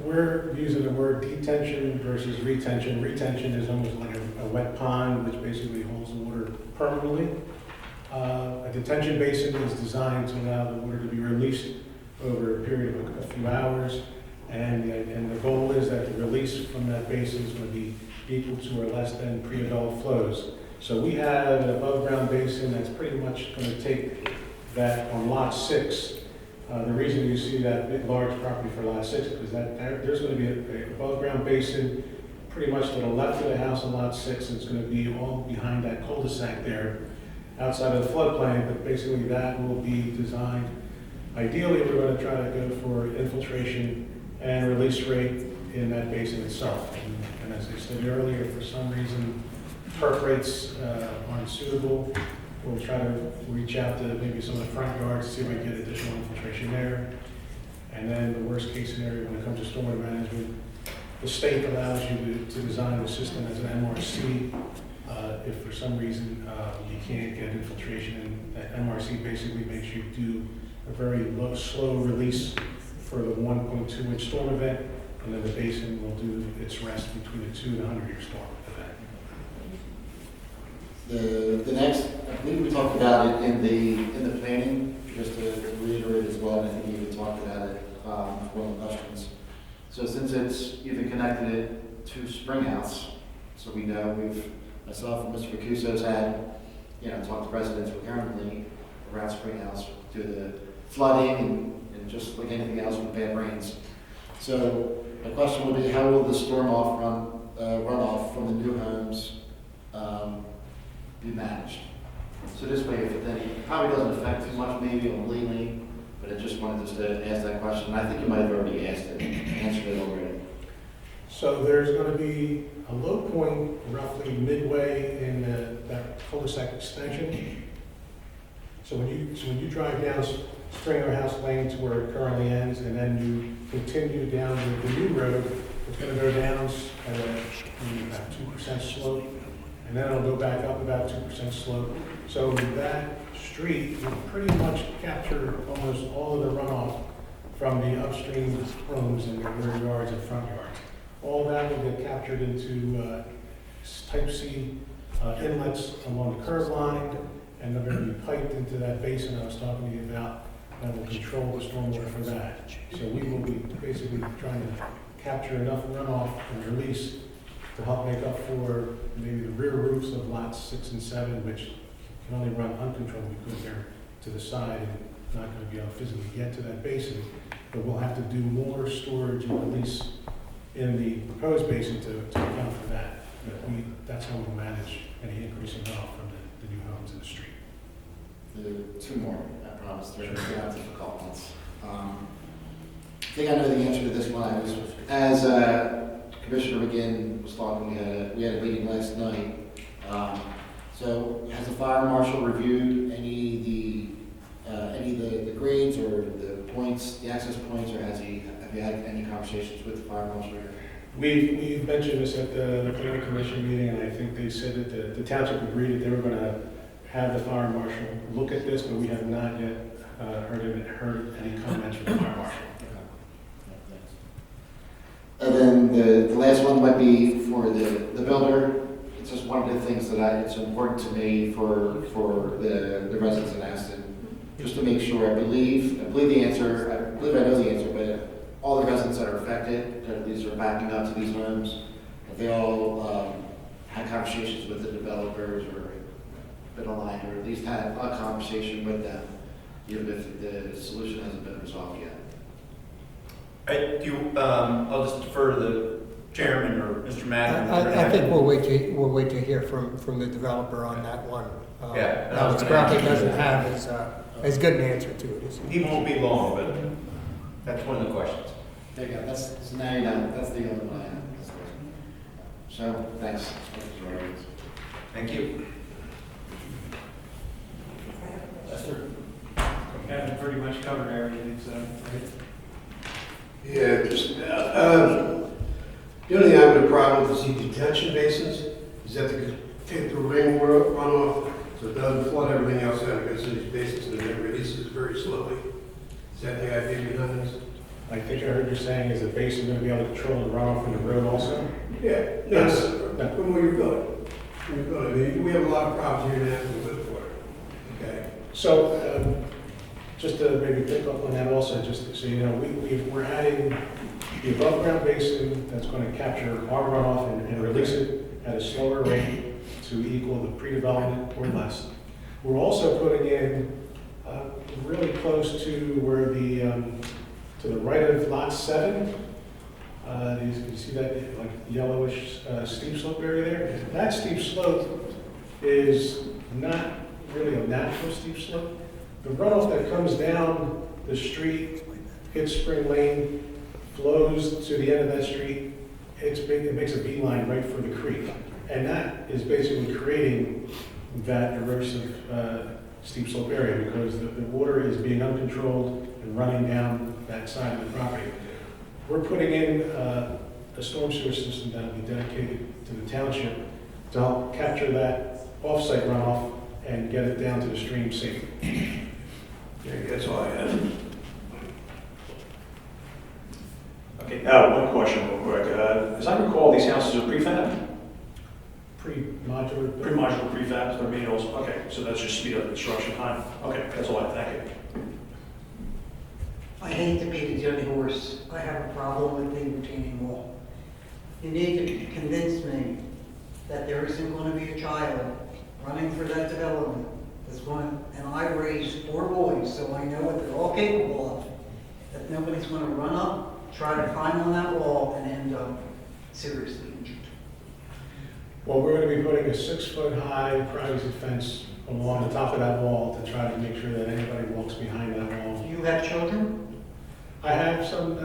we're using the word detention versus retention. Retention is almost like a wet pond, which basically holds the water permanently. A detention basin is designed to allow the water to be released over a period of a few hours, and the goal is that the release from that basin is going to be equal to or less than pre-adult flows. So we have an above-ground basin that's pretty much going to take that on lot 6. The reason you see that big, large property for lot 6 is that there's going to be a above-ground basin pretty much to the left of the house on lot 6, and it's going to be all behind that cul-de-sac there, outside of the floodplain, but basically that will be designed. Ideally, we're going to try to go for infiltration and release rate in that basin itself. And as I said earlier, for some reason, perk rates aren't suitable. We'll try to reach out to maybe some of the front yards, see if we can get additional infiltration there. And then the worst case scenario when it comes to stormwater management, the state allows you to design the system as an MRC. If for some reason you can't get infiltration, and that MRC basically makes you do a very low, slow release for the 1.2 inch storm event, and then the basin will do its rest between the 2 and 100-year storm event. The next, I believe we talked about it in the planning, just to reiterate as well, and I think you even talked about it with one of the questions. So since you've connected it to Springhouse, so we know myself and Mr. Vacuso's had, talked to residents recurrently around Springhouse due to the flooding and just like anything else with bad rains. So my question would be, how will the runoff from the new homes be managed? So this way, if it probably doesn't affect too much maybe on Lely, but I just wanted to ask that question. I think you might have already answered it already. So there's going to be a low point roughly midway in that cul-de-sac extension. So when you drive down Stringer House Lane to where it currently ends, and then you continue down the new road, it's going to go down at about 2% slope, and then it'll go back up about 2% slope. So that street will pretty much capture almost all of the runoff from the upstream homes and their rear yards and front yards. All that will get captured into type C inlets along the curb line, and they're going to be piped into that basin I was talking to you about. That will control the stormwater for that. So we will be basically trying to capture enough runoff and release to help make up for maybe the rear roofs of lots 6 and 7, which can only run uncontrolled because they're to the side and not going to be able to physically get to that basin. But we'll have to do more storage and release in the proposed basin to account for that. But that's how we'll manage any increase in runoff from the new homes in the street. There are 2 more, I promise. They're not difficult ones. I think I know the answer to this one. As Commissioner McGinn was talking, we had a meeting last night. So has the fire marshal reviewed any of the grades or the points, the access points, or have you had any conversations with the fire marshal? We've mentioned this at the planning commission meeting, and I think they said that the township agreed that they were going to have the fire marshal look at this, but we have not yet heard any comments from the fire marshal. And then the last one might be for the builder. It's just one of the things that it's important to me for the residents in Aston, just to make sure I believe the answer, I believe I know the answer, but all the residents that are affected, that these are backing up to these homes, that they all had conversations with the developers or been aligned, or at least had a conversation with them, even if the solution hasn't been resolved yet. I'll just defer to the chairman or Mr. Madden. I think we'll wait to hear from the developer on that one. Yeah. Alex probably doesn't have as good an answer to it as He won't be long, but that's one of the questions. There you go, so now you know, that's the other one I have. So, thanks. Thank you. Kevin pretty much covered everything, so, right? Yeah, just about. The only thing I have a problem with is the detention basins, is that to take the runoff, so it doesn't flood everything else out, because of these basins, and then releases very slowly. Is that the idea behind this? I think I heard you saying is the basin going to be able to control the runoff from the road also? Yeah, Yes. from where you're building. I mean, we have a lot of problems here now with water. Okay. So, just to maybe pick up on that also, just so you know, we're adding the above-ground basin that's going to capture our runoff and release it at a slower rate to equal the pre-development or less. We're also putting in really close to where to the right of lot 7, you can see that like yellowish steep slope area there. That steep slope is not really a natural steep slope. The runoff that comes down the street, hits Spring Lane, flows to the end of that street, it makes a beeline right for the creek. And that is basically creating that erosive steep slope area because the water is being uncontrolled and running down that side of the property. We're putting in a storm sewer system that will be dedicated to the township to help capture that off-site runoff and get it down to the stream safely. Yeah, that's all I have. Okay, one question real quick. As I recall, these houses are prefab? Pre-modular. Pre-modular prefabs, they're made also, okay, so that's just speed up construction time. Okay, that's all I, thank you. I hate to beat a dead horse. I have a problem with the retaining wall. You need to convince me that there isn't going to be a child running for that development that's going, and I raised 4 boys, so I know what they're all capable of, that nobody's going to run up, try to climb on that wall, and end up seriously injured. Well, we're going to be putting a 6-foot-high privacy fence along the top of that wall to try to make sure that anybody walks behind that wall. Do you have children? I have some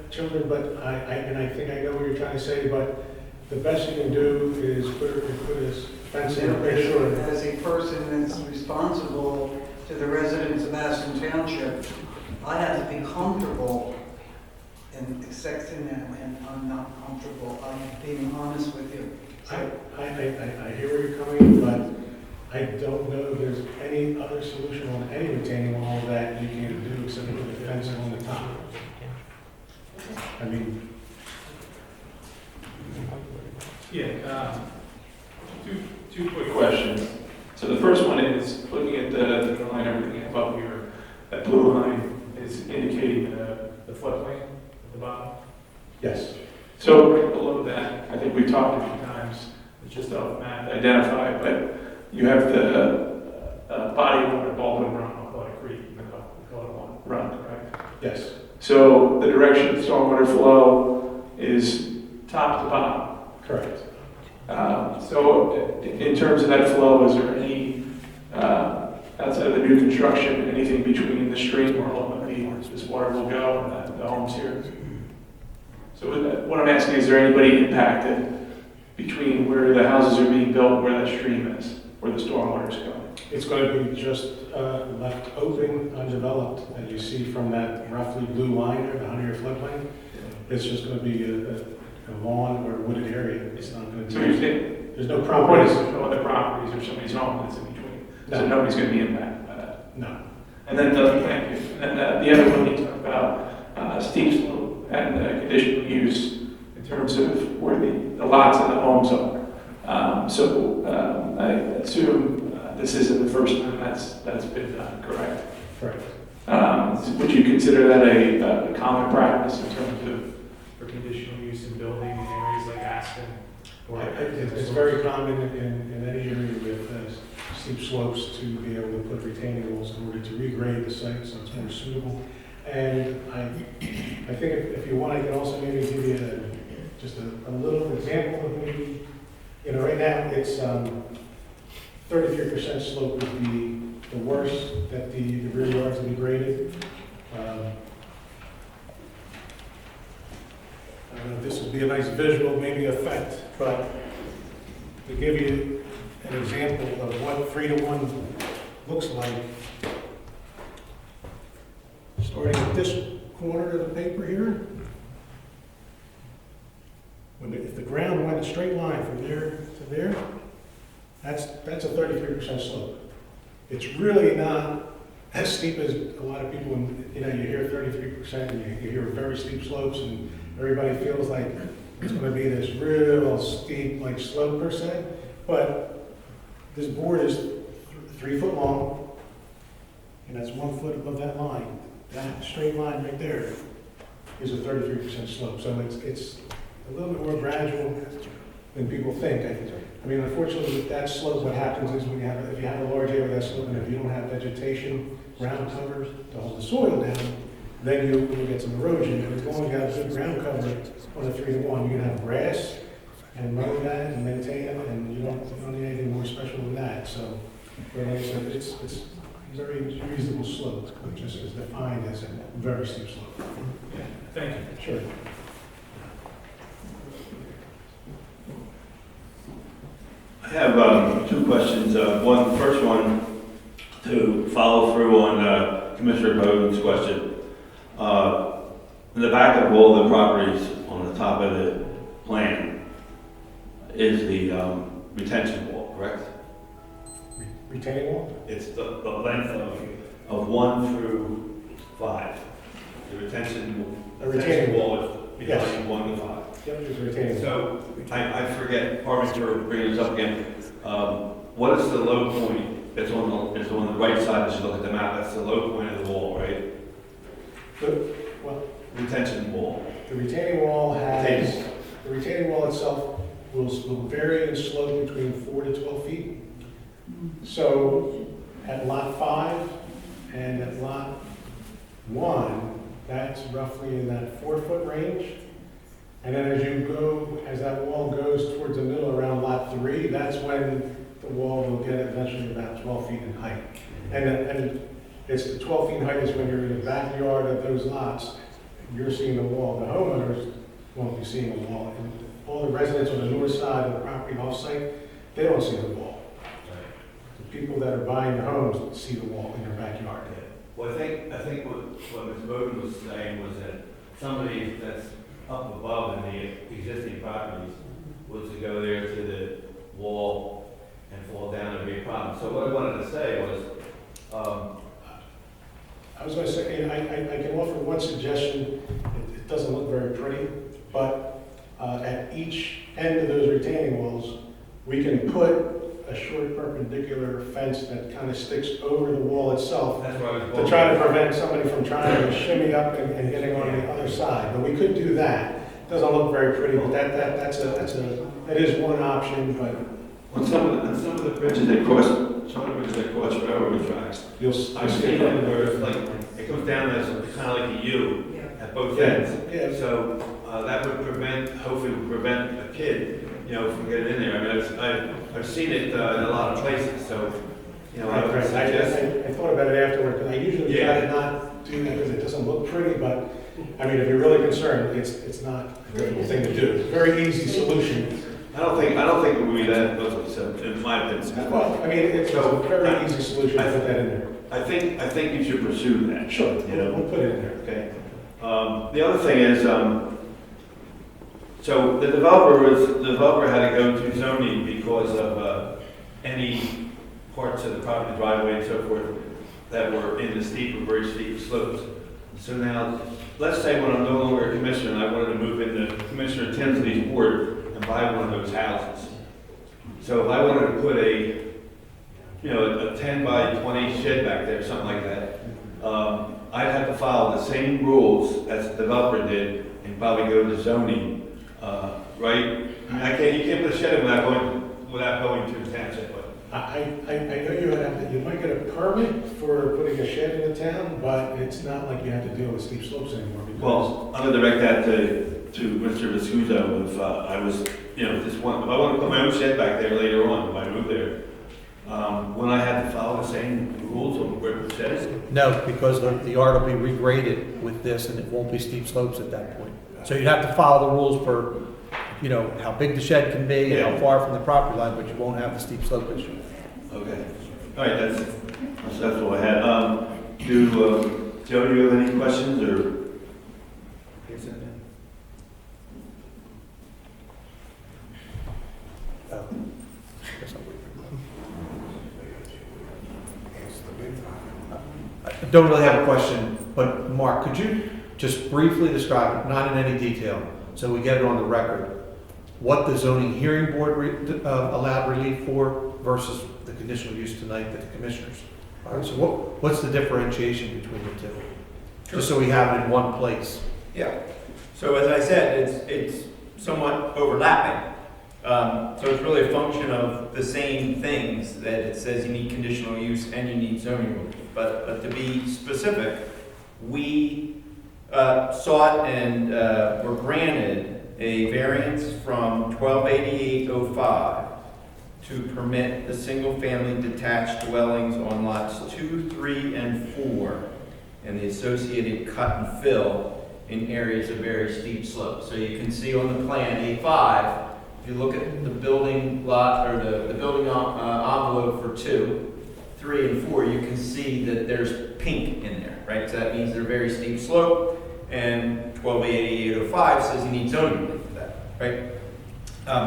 children, but I think I know what you're trying to say, but the best you can do is put a fence in, make sure. As a person that's responsible to the residents of Aston Township, I have to be comfortable in accepting them, and I'm not comfortable. I'm being honest with you. I hear where you're coming, but I don't know if there's any other solution on any retaining wall that you can do except put a fence on the top. I mean, Yeah, two quick questions. So the first one is, looking at the line, everything above here, that blue line is indicating the floodplain at the bottom. yes. So right below that, I think we've talked a few times, it's just off map to identify, but you have the body of water, Baldwin Run, I'll call it a creek, even though we call it one run, correct? Yes. So the direction of stormwater flow is top to bottom. Correct. So in terms of that flow, is there any, outside of the new construction, anything between the stream where ultimately this water will go and the homes here? So what I'm asking, is there anybody impacted between where the houses are being built and where that stream is, where the stormwater is going? It's going to be just left open, undeveloped, as you see from that roughly blue line there, the 100-year floodplain. It's just going to be a lawn or wooded area. It's not going to So be, you're saying, there's no what properties. is, no other properties or somebody's home that's in between? So No. nobody's going to be impacted by that? No. And then, thank you. And then the other one, you talked about steep slope and conditional use in terms of where the lots and the homes are. I assume this isn't the first time that's been done, correct? Correct. Would you consider that a common practice in terms of for conditional use in building in areas like Aston? It's very common in any area with steep slopes to be able to put retaining walls in order to regrade the site so it's more suitable. And I think if you want, I can also maybe give you just a little example of maybe, right now it's 33% slope would be the worst that the rear yards will be graded. I don't know if this would be a nice visual maybe effect, but to give you an example of what 3-to-1 looks like, starting at this corner of the paper here, if the ground went a straight line from there to there, that's a 33% slope. It's really not as steep as a lot of people, you hear 33% and you hear very steep slopes and everybody feels like it's going to be this real steep slope per se. But this board is 3 foot long and that's 1 foot above that line. That straight line right there is a 33% slope. So it's a little bit more gradual than people think. I mean, unfortunately, with that slope, what happens is if you have a large area of that slope, and if you don't have vegetation, ground cover to hold the soil down, then you get some erosion. But as long as you have good ground cover on a 3-to-1, you can have grass and mow that and maintain it, and you don't need anything more special than that. So, like I said, it's a very reasonable slope, which is defined as a very steep slope. Thank you. Sure. I have 2 questions. First one, to follow through on Commissioner Bowden's question. In the back of all the properties on the top of the plan is the retention wall, correct? Retaining wall? It's the length of 1 through 5. The retaining wall is between 1 to 5. Yep, it's retaining wall. So, I forget, pardon me for bringing this up again. What is the low point? It's on the right side as you look at the map. That's the low point of the wall, right? Retention wall. The retaining wall itself will vary in slope between 4 to 12 feet. So at lot 5 and at lot 1, that's roughly in that 4-foot range. And then as that wall goes towards the middle around lot 3, that's when the wall will get eventually about 12 feet in height. And it's the 12 feet in height is when you're in the backyard of those lots, you're seeing the wall. The homeowners won't be seeing the wall. And all the residents on the north side of the property off-site, they don't see the wall. The people that are buying the homes see the wall in their backyard. Well, I think what Ms. Bowden was saying was that somebody that's up above in the existing properties was to go there to the wall and fall down and be a problem. So what I wanted to say was, I was going to say, I can offer one suggestion. It doesn't look very pretty, but at each end of those retaining walls, we can put a short perpendicular fence that kind of sticks over the wall itself to try to prevent somebody from trying to shimmy up and getting on the other side. But we could do that. Doesn't look very pretty, but that is one option. But on some of the bridges that cross railroad tracks, I've seen it where it's like it comes down as kind of like a U at both ends. Yeah. So that would hopefully prevent a kid, from getting in there. I mean, I've seen it in a lot of places. So, I would suggest. I thought about it afterward, because I usually try to not do that because it doesn't look pretty. But I mean, if you're really concerned, it's not a difficult thing to do. It's a very easy solution. I don't think it would be that difficult, so in my opinion. Well, I mean, it's a very easy solution to put that in there. I think you should pursue that. Sure, we'll put it in there. Okay. The other thing is, so the developer had to go to zoning because of any parts of the property, driveway and so forth, that were in the steep or very steep slopes. So now, let's say when I'm no longer a commissioner and I wanted to move into Commissioner Tinsley's ward and buy one of those houses. So if I wanted to put a 10 by 20 shed back there, something like that, I'd have to follow the same rules as the developer did and probably go to zoning, right? I mean, you can't put a shed in without going to the township, but I know you might get a permit for putting a shed in the town, but it's not like you have to deal with steep slopes anymore. Because Well, I'm gonna direct that to Mr. Viscuso if I was, you know, if I want to put my own shed back there later on, if I move there, when I had to follow the same rules of where the shed is. No, because the yard will be regraded with this and it won't be steep slopes at that point. So you'd have to follow the rules for, you know, how big the shed can be, and how far from the property line, but you won't have the steep slope issue. Okay. All right, that's all I had. Joe, do you have any questions or? Oh, guess I'll wait. I don't really have a question, but Mark, could you just briefly describe, not in any detail, so we get it on the record, what the zoning hearing board allowed relief for versus the conditional use tonight that the commissioners? All right, so what's the differentiation between the two? Just so we have it in one place. Yeah. So as I said, it's somewhat overlapping. So it's really a function of the same things that it says you need conditional use and you need zoning relief. But to be specific, we sought and were granted a variance from 128805 to permit the single-family detached dwellings on lots 2, 3, and 4 and the associated cut and fill in areas of very steep slopes. So you can see on the plan A5, if you look at the building lot or the building envelope for 2, 3, and 4, you can see that there's pink in there, right? So that means they're very steep slope, and 128805 says you need zoning relief for that, right?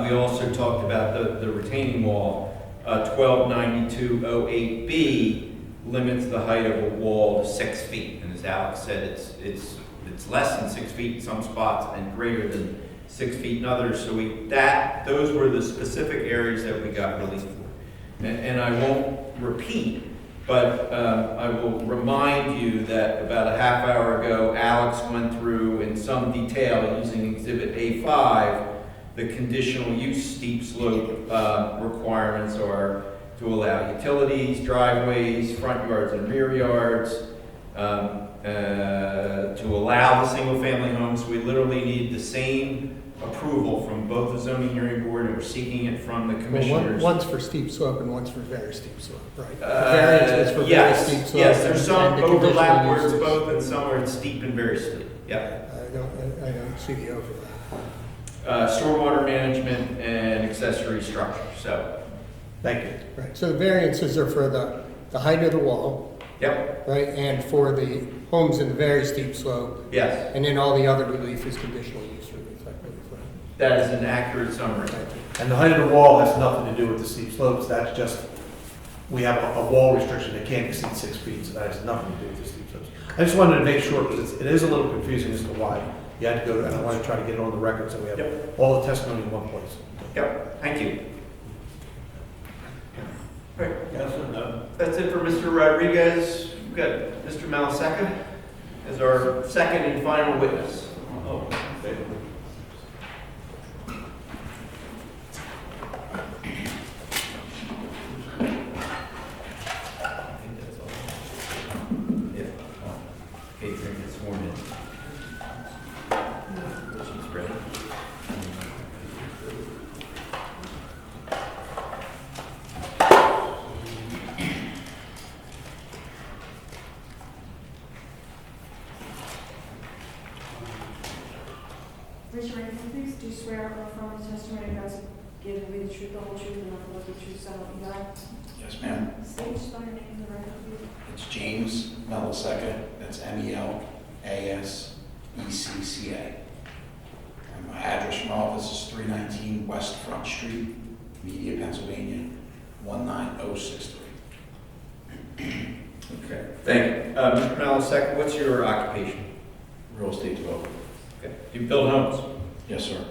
We also talked about the retaining wall. 129208B limits the height of a wall to 6 feet, and as Alex said, it's less than 6 feet in some spots and greater than 6 feet in others. So those were the specific areas that we got relief for. And I won't repeat, but I will remind you that about a half hour ago, Alex went through in some detail using Exhibit A5 the conditional use steep slope requirements are to allow utilities, driveways, front yards and rear yards, to allow the single family homes. We literally need the same approval from both the zoning hearing board and we're seeking it from the commissioners. One's for steep slope and one's for very steep slope, right? The variance is for very steep slope. Yes, there's and some the overlap conditional where it's use is- both and some where it's steep and very steep. Yeah. I don't see the overlap. Stormwater management and accessory structure, so. Thank you. Right, so the variances are for the height of the wall, Yep, right? And for the homes in the very steep slope, yes, and then all the other relief is conditional use relief, I believe, right? that is an accurate summary. And the height of the wall has nothing to do with the steep slopes, that's just, we have a wall restriction that can't exceed 6 feet, so that has nothing to do with the steep slopes. I just wanted to make sure, because it is a little confusing as to why you had to go, and I want to try to get it on the record so we have all the testimony in one place. Yep, thank you. All right, Yes or no? that's it for Mr. Rodriguez. We've got Mr. Malaseca as our second and final witness. Oh, okay. I think that's all. Yeah. Okay, you're gonna get sworn in. She's ready. Raise your right hand, please. Do you swear or affirm the testimony you're about to give will be the truth, the whole truth, and nothing but the truth, so help you God? Yes, ma'am. State, spell your name in the record, please. It's James Melasecca. That's Melasecca. And my address from my office is 319 West Front Street, Media, Pennsylvania, 19063. Okay, thank you. Mr. Malaseca, what's your occupation? Real estate developer. Okay. You build homes? Yes, sir.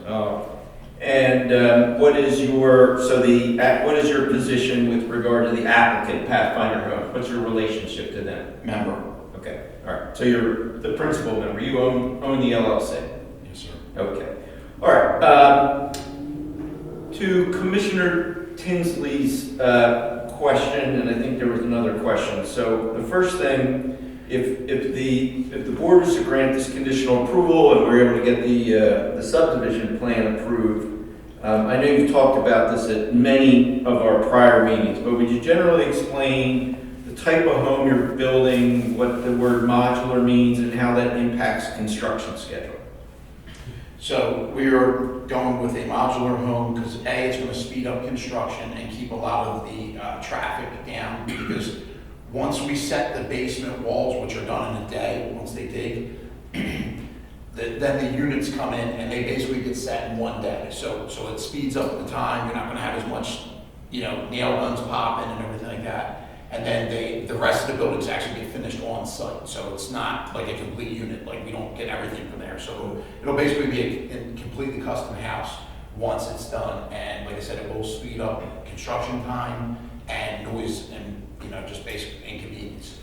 And what is your position with regard to the applicant, Pathfinder Homes? What's your relationship to them? Member. Okay, all right. So you're the principal member. You own the LLC? Yes, sir. Okay. All right. To Commissioner Tinsley's question, and I think there was another question. So the first thing, if the board was to grant this conditional approval and we're able to get the subdivision plan approved, I know you've talked about this at many of our prior meetings, but would you generally explain the type of home you're building, what the word modular means, and how that impacts construction schedule? So we are going with a modular home because A, it's going to speed up construction and keep a lot of the traffic down, because once we set the basement walls, which are done in a day, once they dig, then the units come in and they basically get set in one day. So it speeds up the time. You're not going to have as much, nail guns popping and everything like that. And then the rest of the buildings actually get finished on site. So it's not like a complete unit, like we don't get everything from there. So it'll basically be a completely custom house once it's done. And like I said, it will speed up construction time and noise and, just basic inconvenience,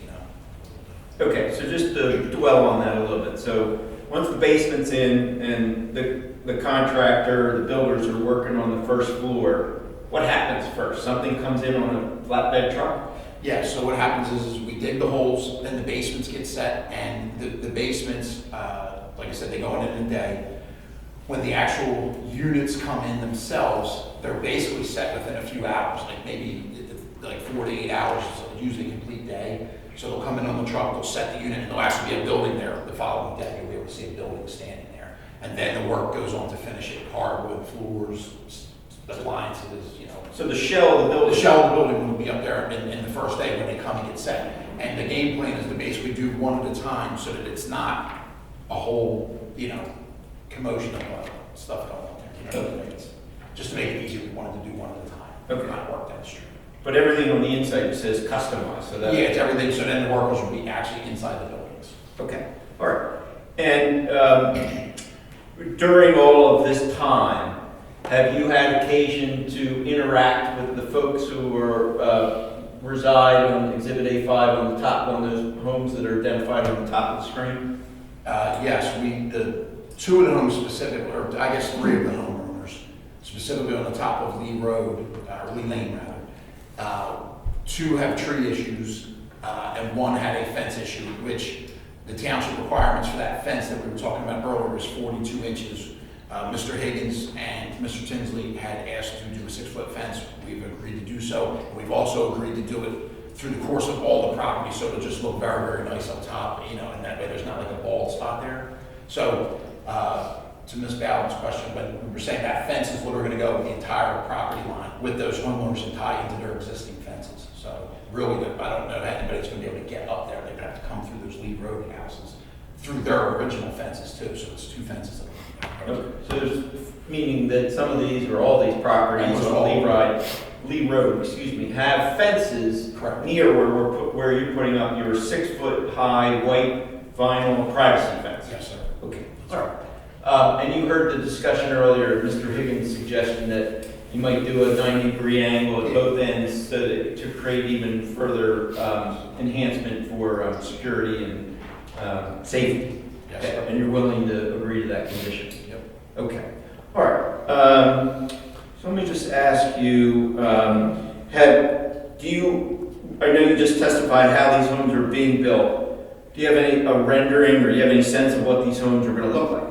Okay, so just to dwell on that a little bit. So once the basement's in and the contractor, the builders are working on the first floor, what happens first? Something comes in on a flatbed truck? Yeah, so what happens is we dig the holes, then the basements get set, and the basements, like I said, they go in a day. When the actual units come in themselves, they're basically set within a few hours, like maybe like 4 to 8 hours, so usually a complete day. So they'll come in on the truck, they'll set the unit, and there'll actually be a building there the following day. You'll be able to see a building standing there. And then the work goes on to finish it, hardwood, floors, appliances, So the shell of the building? The shell of the building will be up there in the first day when they come and get set. And the game plan is to basically do one at a time so that it's not a whole, commotion of stuff going on there. Just to make it easier, we wanted to do one at a time. Okay. Not work down the street. But everything on the inside says customized, so that... Yeah, it's everything, so then the workers will be actually inside the buildings. Okay, all right. And during all of this time, have you had occasion to interact with the folks who reside on Exhibit A5 on the top, on those homes that are identified on the top of the screen? Yes, the two of the homes specifically, or I guess three of the homeowners, specifically on the top of Lee Road, or Lee Lane rather, two have tree issues, and one had a fence issue, which the township requirements for that fence that we were talking about earlier is 42 inches. Mr. Higgins and Mr. Tinsley had asked to do a 6-foot fence. We've agreed to do so. We've also agreed to do it through the course of all the property, so it'll just look very, very nice up top, and that way there's not like a bald spot there. So, to Ms. Bowden's question, but we were saying that fence is literally going to go the entire property line with those homeowners and tie into their existing fences. So really, I don't know that anybody's going to be able to get up there. They're going to have to come through those Lee Road houses, through their original fences too. So it's two fences. Okay. So there's, meaning that some of these, or all these properties on Lee Road, have fences near where you're putting up your 6-foot high white vinyl privacy fence? Yes, sir. Okay, all right. And you heard the discussion earlier, Mr. Higgins' suggestion that you might do a 90-degree angle at both ends so that, to create even further enhancement for security and safety. Yes, Okay. And you're willing to agree to that condition? Yep. Okay. All right. So let me just ask you, I know you just testified how these homes are being built. Do you have a rendering, or do you have any sense of what these homes are going to look like?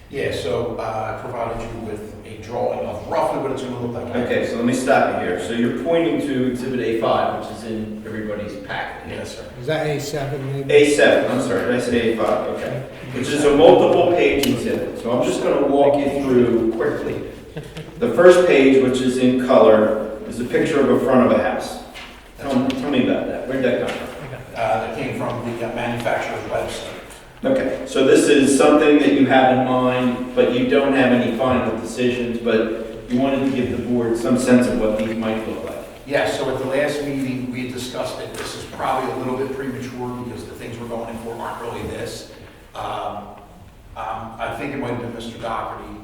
Yeah, so I provided you with a drawing of roughly what it's going to look like. Okay, so let me stop you here. So you're pointing to Exhibit A5, which is in everybody's packet. Yes, sir. Is that A7 maybe? A7, I'm sorry, did I say A5? Okay. Which is a multiple page exhibit. So I'm just going to walk you through quickly. The first page, which is in color, is a picture of the front of a house. Tell me about that. Where'd that come from? That came from the manufacturer's website. Okay, so this is something that you have in mind, but you don't have any final decisions, but you wanted to give the board some sense of what these might look like. Yeah, so at the last meeting, we discussed it. This is probably a little bit premature because the things we're going in for aren't really this. I think it might have been Mr. Doherty,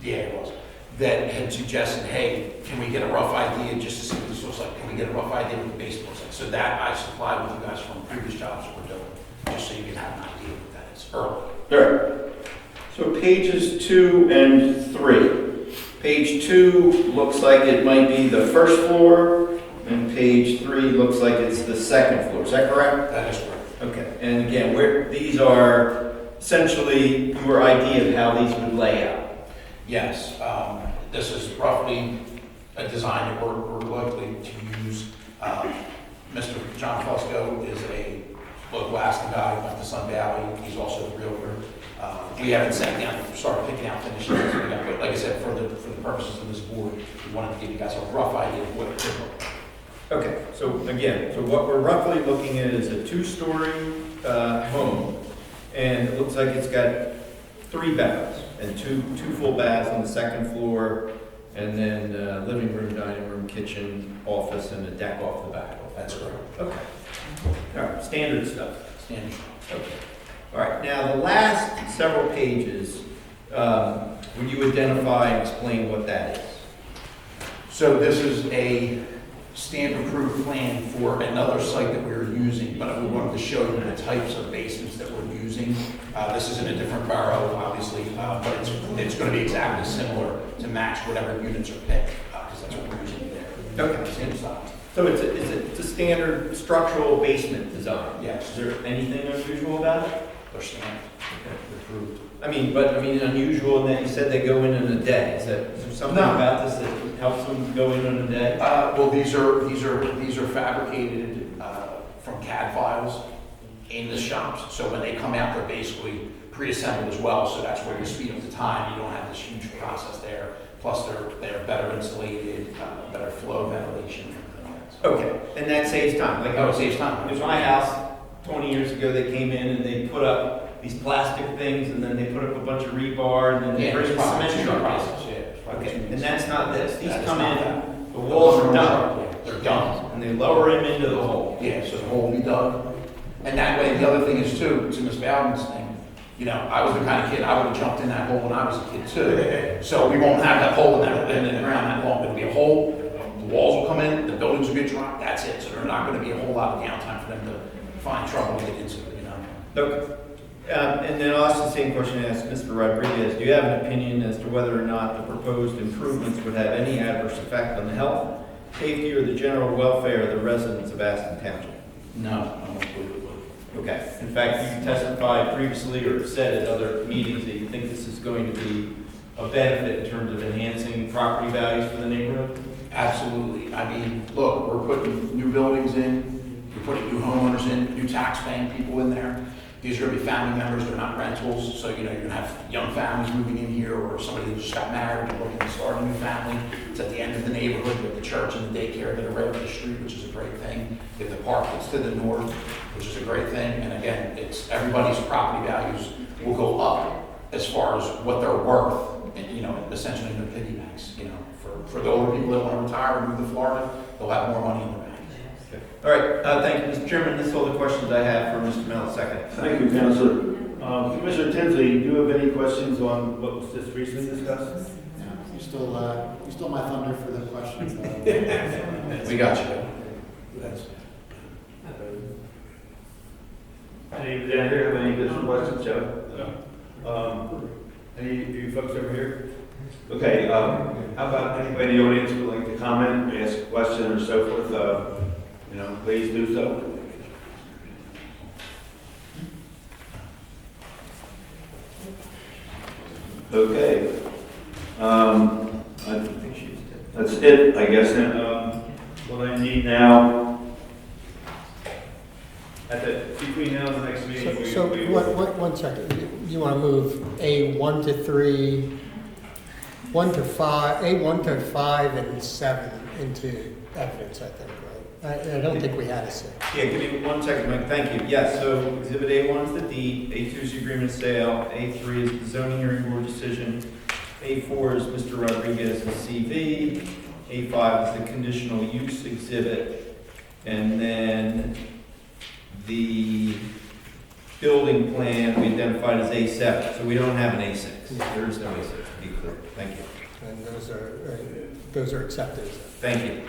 yeah, it was, that had suggested, hey, can we get a rough idea just to see what this looks like? Can we get a rough idea what the base looks like? So that I supplied with you guys from previous jobs that we're doing, just so you can have an idea of that. It's early. All right. So pages 2 and 3. Page 2 looks like it might be the first floor. and page 3 looks like it's the second floor. Is that correct? That is correct. Okay, and again, these are essentially your idea of how these would lay out. Yes, this is roughly a design that we're likely to use. Mr. John Fusco is a local Aston guy, went to Sun Valley, he's also the realtor. We haven't sat down and started picking out finishes, but like I said, for the purposes of this board, we wanted to give you guys a rough idea of what it could look like. Okay, so again, so what we're roughly looking at is a 2-story home, and it looks like it's got 3 baths, and two full baths on the second floor, and then living room, dining room, kitchen, office, and a deck off the back. That's correct. Okay. All right, standard stuff. Standard. Okay. All right, now the last several pages, would you identify and explain what that is? So this is a stamp-approved plan for another site that we were using, but we wanted to show you the types of basements that we're using. This is in a different borough, obviously, but it's going to be exactly similar to match whatever units are picked, because that's what we're using there. Okay. Same style. So it's a standard structural basement design? Yes. Is there anything unusual about it? They're stamped. They're approved. I mean, unusual in that you said they go in a day. Is there something No. about this that helps them go in a day? Well, these are fabricated from CAD files in the shops. So when they come out, they're basically pre-assembled as well. So that's where you speed up the time. You don't have this huge process there. Plus, they're better insulated, better flow ventilation. Okay, and that saves time. Like It saves time. in my house, 20 years ago, they came in and they put up these plastic things, and then they put up a bunch of rebar, and then they bring the cement truck in. process. Yeah. Okay, and that's not this. These That is come not in, that. the walls are done, They're done. and they lower him into the hole. Yeah, so the hole will be dug. And that way, the other thing is too, to Ms. Bowden's thing, you know, I was the kind of kid, I would have jumped in that hole when I was a kid too. So we won't have that hole in the ground that long. It'll be a hole, the walls will come in, the buildings will get dropped, that's it. So there's not going to be a whole lot of downtime for them to find trouble to get into, you know. Okay. And then I'll ask the same question I asked Mr. Rodriguez. Do you have an opinion as to whether or not the proposed improvements would have any adverse effect on the health, safety, or the general welfare of the residents of Aston Township? No, I don't believe it would. Okay. In fact, you testified previously or said at other meetings that you think this is going to be a benefit in terms of enhancing property values for the neighborhood? Absolutely. I mean, look, we're putting new buildings in, we're putting new homeowners in, new tax-paying people in there. These are going to be family members, they're not rentals, so you know, you're going to have young families moving in here, or somebody who just got married and looking to start a new family. It's at the end of the neighborhood, with the church and the daycare that are right up the street, which is a great thing. You have the park that's to the north, which is a great thing. And again, it's everybody's property values will go up as far as what they're worth, and, you know, essentially in their piggy banks. You know, for the older people that want to retire and move to Florida, they'll have more money in their bank. All right, thank you, Mr. Chairman. This is all the questions I have for Mr. Malasecki. Thank you, Councilor. Commissioner Tinsley, do you have any questions on what was just recently discussed? Yeah, you stole my thunder for the questions. We got you. Any down here have any additional questions, Joe? Any of you folks over here? Okay, how about anybody in the audience who would like to comment, ask a question or so forth? Please do so. Okay. That's it, I guess. What I need now, between now and the next meeting. So, one second. You want to move A 1 to 3, 1 to 5, A 1 to 5 and 7 into evidence, I think, right? I don't think we had a 6. Yeah, give me 1 second, Mike. Thank you. Yes, so Exhibit A1 is the deed, A2 is the agreement of sale, A3 is the zoning hearing board decision, A4 is Mr. Rodriguez's CV, A5 is the conditional use exhibit, and then the building plan we identified as A7, so we don't have an A6. There is no A6, to be clear. Thank you. And those are accepted. Thank you.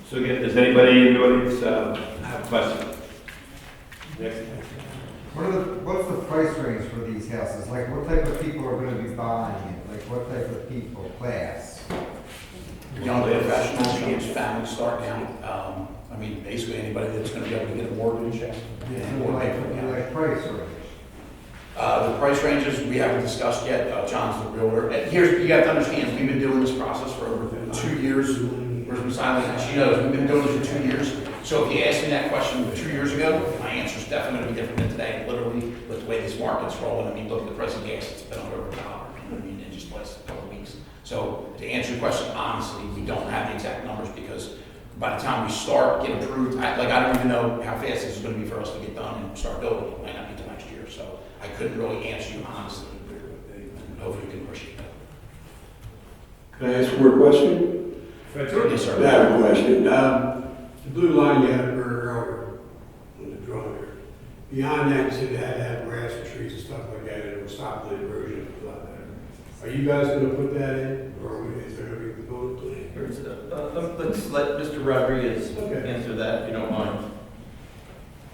So again, does anybody in the audience have a question? Next. What's the price range for these houses? Like, what type of people are going to be buying it? Like, what type of people, class? young professionals, kids, families starting out. I mean, basically anybody that's gonna be able to get a mortgage. Or Like price range. The price ranges, we haven't discussed yet. John's the realtor. And here's, you have to understand, we've been doing this process for over 2 years. Where's Ms. Island? She knows, we've been doing this for 2 years. So if you asked me that question 2 years ago, my answer's definitely gonna be different than today. Literally, with the way this market's rolling, I mean, look at the price of gas, it's been over $1, you know what I mean, in just the last couple of weeks. So to answer your question, honestly, we don't have the exact numbers because by the time we start, get approved, I don't even know how fast this is gonna be for us to get done and start building. It might not be till next year, so I couldn't really answer you honestly. Hopefully you can appreciate that. Can I ask one more question? Yes, sir. I have a question. The blue line you had earlier on the drawing here. Beyond that, you said you had to have grass and trees and stuff like that, and it would stop the erosion and stuff like that. Are you guys gonna put that in, or is there gonna be a building plan? Let's let Mr. Rodriguez Okay. answer that, if you don't mind.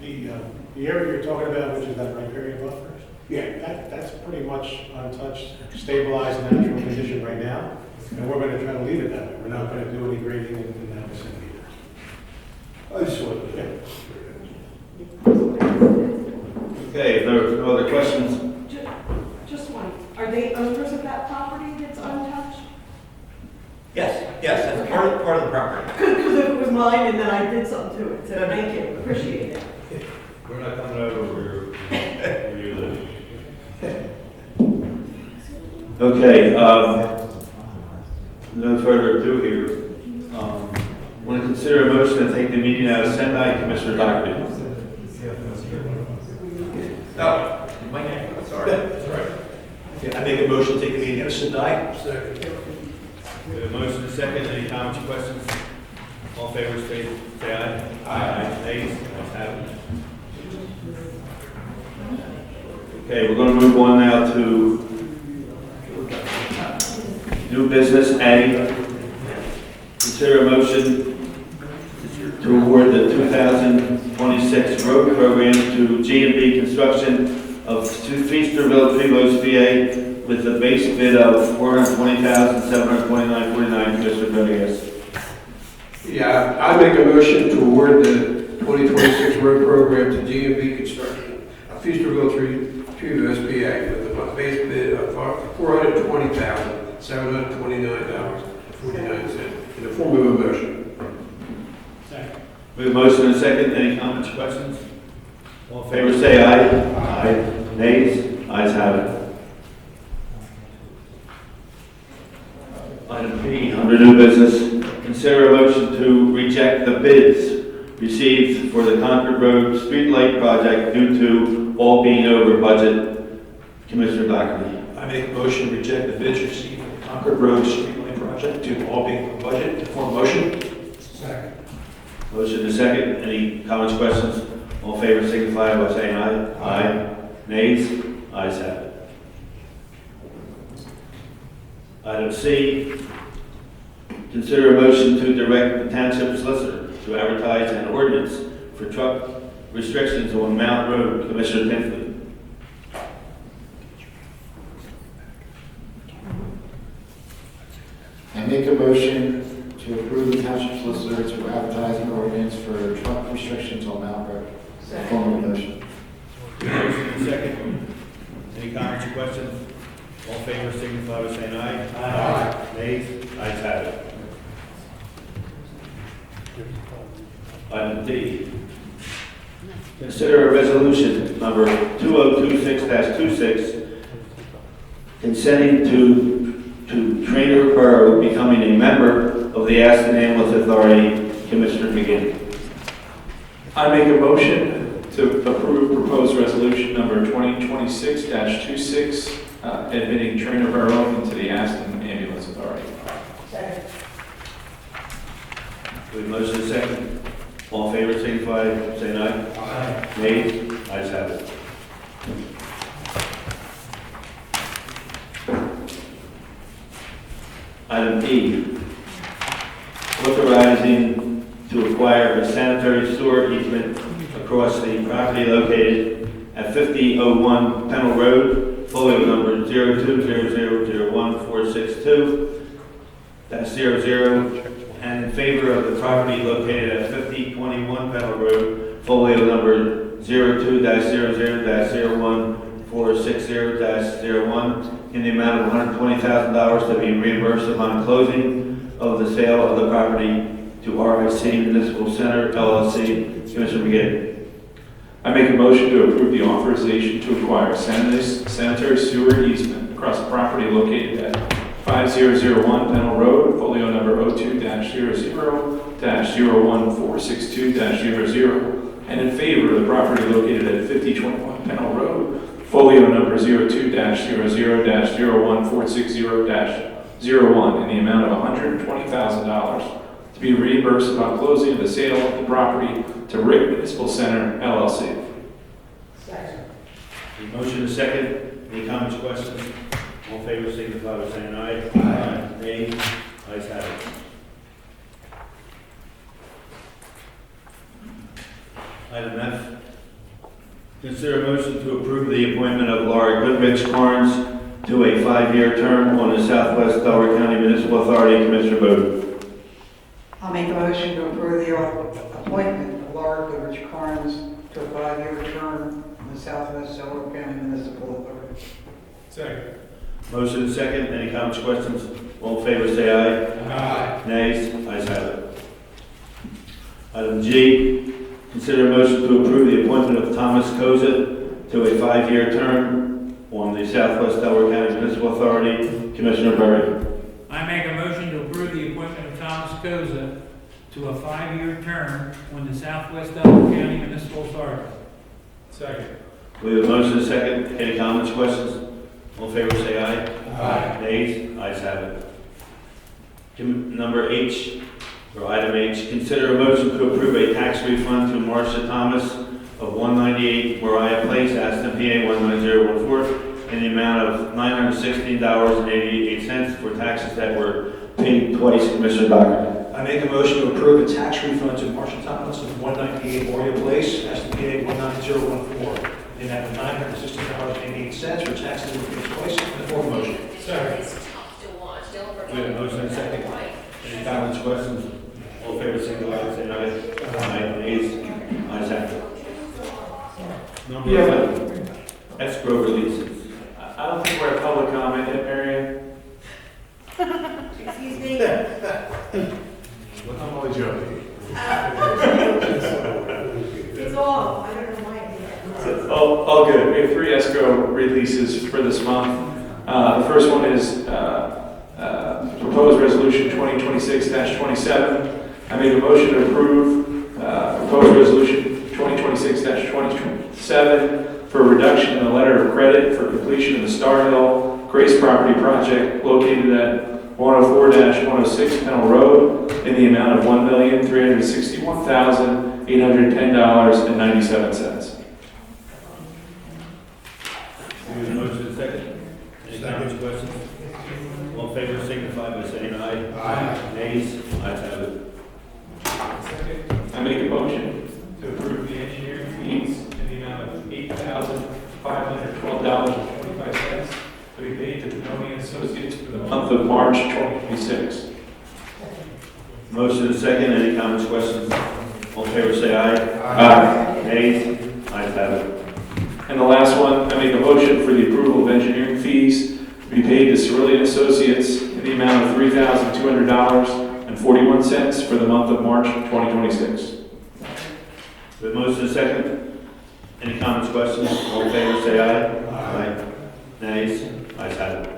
The area you're talking about, which is that riparian buffer, Yeah. that's pretty much untouched, stabilized natural condition right now. And we're gonna try to leave it that way. We're not gonna do any grading in that vicinity. I just wanted to. Okay, if there are no other questions, Just one, are they owners of that property that's untouched? Yes, that's part of the property. Because if it was mine and then I did something to it, so thank you, appreciate it. we're not coming over where you live. Okay, no further ado here. Want to consider a motion to take the meeting out of Sendai, Commissioner Dockery. No, sorry, that's all right. I make a motion to take the meeting out of Sendai. Second. We have a motion and a second. Any comments or questions? All in favor, say aye. Aye. Nays? Ayes have it. Okay, we're going to move on now to new business A. Consider a motion to award the 2026 road program to G&B Construction of Feasterville, Trevose, VA, with a base bid of $420,729.49. Commissioner Rodriguez. Yeah, I make a motion to award the 2026 road program to G&B Construction of Feasterville, Trevose, PA, with a base bid of $420,729.49 in the form of a motion. We have a motion and a second. Any comments or questions? All in favor, say aye. Aye. Nays? Ayes have it. Item B, under new business, consider a motion to reject the bids received for the Concord Road Streetlight project due to all being over budget. Commissioner Dockery. I make a motion to reject the bids received for the Concord Road Streetlight project due to all being over budget. In form of motion. Second. Motion and a second. Any comments, questions? All in favor, signify by saying aye. Aye. Nays? Ayes have it. Item C, consider a motion to direct the township solicitor to advertise an ordinance for truck restrictions on Mount Road. Commissioner Tinsley. I make a motion to approve the township solicitor to advertise an ordinance for truck restrictions on Mount Road. Form of motion. Motion and second. Any comments or questions? All in favor, signify by saying aye. Aye. Nays? Ayes have it. Item D. Consider a resolution number 2026-26 consenting to Trainer Borough becoming a member of the Aston Ambulance Authority. Commissioner McGinn. I make a motion to approve proposed resolution number 2026-26, admitting Trainer Borough into the Aston Ambulance Authority. We have motion and second. All in favor, signify by saying aye. Aye. Nays? Ayes have it. Item E, authorizing to acquire a sanitary sewer easement across the property located at 5001 Pennell Road, folio number 0200014662, and in favor of the property located at 5021 Pedal Road, folio number 02-00-01-460-01, in the amount of $120,000 to be reimbursed upon closing of the sale of the property to RIC Municipal Center LLC. Commissioner McGinn. I make a motion to approve the authorization to acquire sanitary sewer easement across the property located at 5001 Pennell Road, folio number 02-00-01462-00, and in favor of the property located at 5021 Pennell Road, folio number 02-00-01460-01, in the amount of $120,000 to be reimbursed upon closing of the sale of the property to RIC Municipal Center LLC. Second. The motion is second. Any comments, questions? All in favor, signify by saying aye. Aye. Nay. Ayes have it. Item F. Consider a motion to approve the appointment of Laura Goodrich Carnes to a 5-year term on the Southwest Delaware County Municipal Authority. Commissioner Bowden. I'll make a motion to approve the appointment of Laura Goodrich Carnes to a 5-year term on the Southwest Delaware County Municipal Authority. Second. Motion is second. Any comments, questions? All in favor, say aye. Aye. Nays. Ayes have it. Item G. Consider a motion to approve the appointment of Thomas Koza to a 5-year term on the Southwest Delaware County Municipal Authority. Commissioner Berry. I make a motion to approve the appointment of Thomas Koza to a 5-year term on the Southwest Delaware County Municipal Authority. Second. We have a motion and a second. Any comments, questions? All in favor, say aye. Aye. Nays. Ayes have it. Number H, or item H, consider a motion to approve a tax refund to Marcia Thomas of 198 Moriah Place, Aston, PA 19014, in the amount of $916.88 for taxes that were paid twice. Commissioner Docker. I make a motion to approve a tax refund to Marcia Thomas of 198 Moria Place, Aston, PA 19014, in the amount of $916.88 for taxes that were paid twice. In the form of motion. Second. We have a motion and a second. Any comments, questions? All in favor, signify by saying aye. Aye. Nays. Ayes have it. Number 11, escrow releases. I don't think we're at public comment yet, Marion. Excuse me? I'm only joking. It's all, I don't know why I did that. All good. We have 3 escrow releases for this month. The first one is proposed resolution 2026-27. I make a motion to approve proposed resolution 2026-27 for a reduction in the letter of credit for completion of the Star Hill Grace property project located at 104-106 Pennell Road in the amount of $1,361,810.97. Motion and second. Any comments, questions? All in favor, signify by saying aye. Aye. Nays. Ayes have it. I make a motion to approve the engineering fees in the amount of $8,512.25 to be paid to Benoni Associates for the month of March 2026. Motion and second. Any comments, questions? All in favor, say aye. Aye. Nays. Ayes have it. And the last one, I make a motion for the approval of engineering fees to be paid to Cerulean Associates in the amount of $3,200.41 for the month of March 2026. The motion and second. Any comments, questions? All in favor, say aye. Aye. Nays. Ayes have it.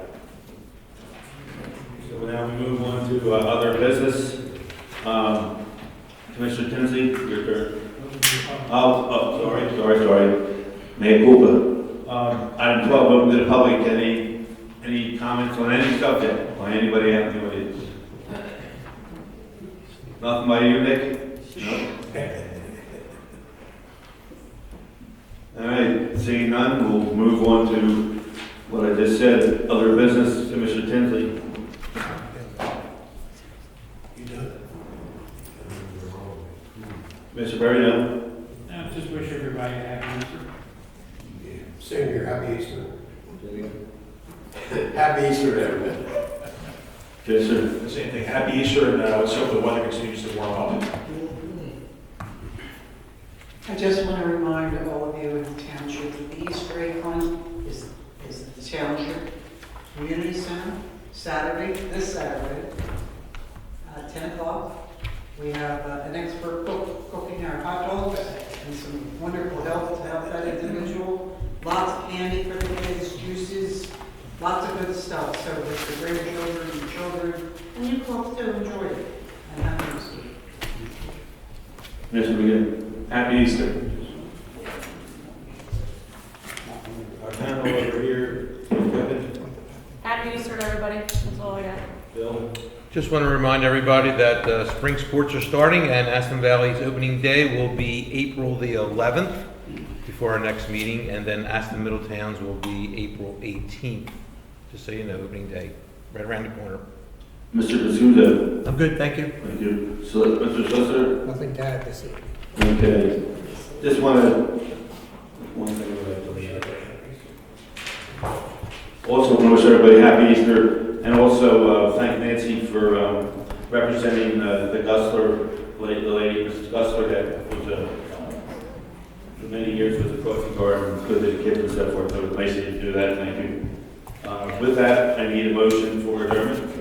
So now we move on to other business. Commissioner Tinsley, your turn. Sorry. Mayor Cooper. Item 12, open to the public. Any comments on any subject? Or anybody out in the audience? Nothing by you, Nick? No? All right, seeing none, we'll move on to what I just said, other business. Commissioner Tinsley. Mr. Berry, no? I just wish everybody a happy Easter. Same here, happy Easter. Happy Easter to everybody. Yes, sir. The same thing. Happy Easter, and let's hope the weather continues to warm up. I just want to remind all of you in the township that the Easter egg hunt is at the township community center, this Saturday, at 10 o'clock. We have an expert cook cooking our hot dogs and some wonderful help to help that individual. Lots of candy for the kids, juices, lots of good stuff. So with the grandchildren and children, and you folks to enjoy it. And happy Easter. Mr. McGinn, happy Easter. Our panel over here, go ahead. Happy Easter to everybody. That's all I got. Bill. Just want to remind everybody that spring sports are starting, and Aston Valley's opening day will be April the 11th before our next meeting, and then Aston Middletown's will be April 18th. Just so you know, opening day, right around the corner. Mr. Pizzuto. I'm good, thank you. Thank you. Mr. Solicitor? Nothing to add this evening. Okay. Just want to, one thing I'd like to leave. Also want to wish everybody happy Easter, and also thank Nancy for representing the Gustler, the lady, Mrs. Gustler, that was for many years with the coffee garden, good to the kids and so forth. So it was nice of you to do that. Thank you. With that, I need a motion for adjournment.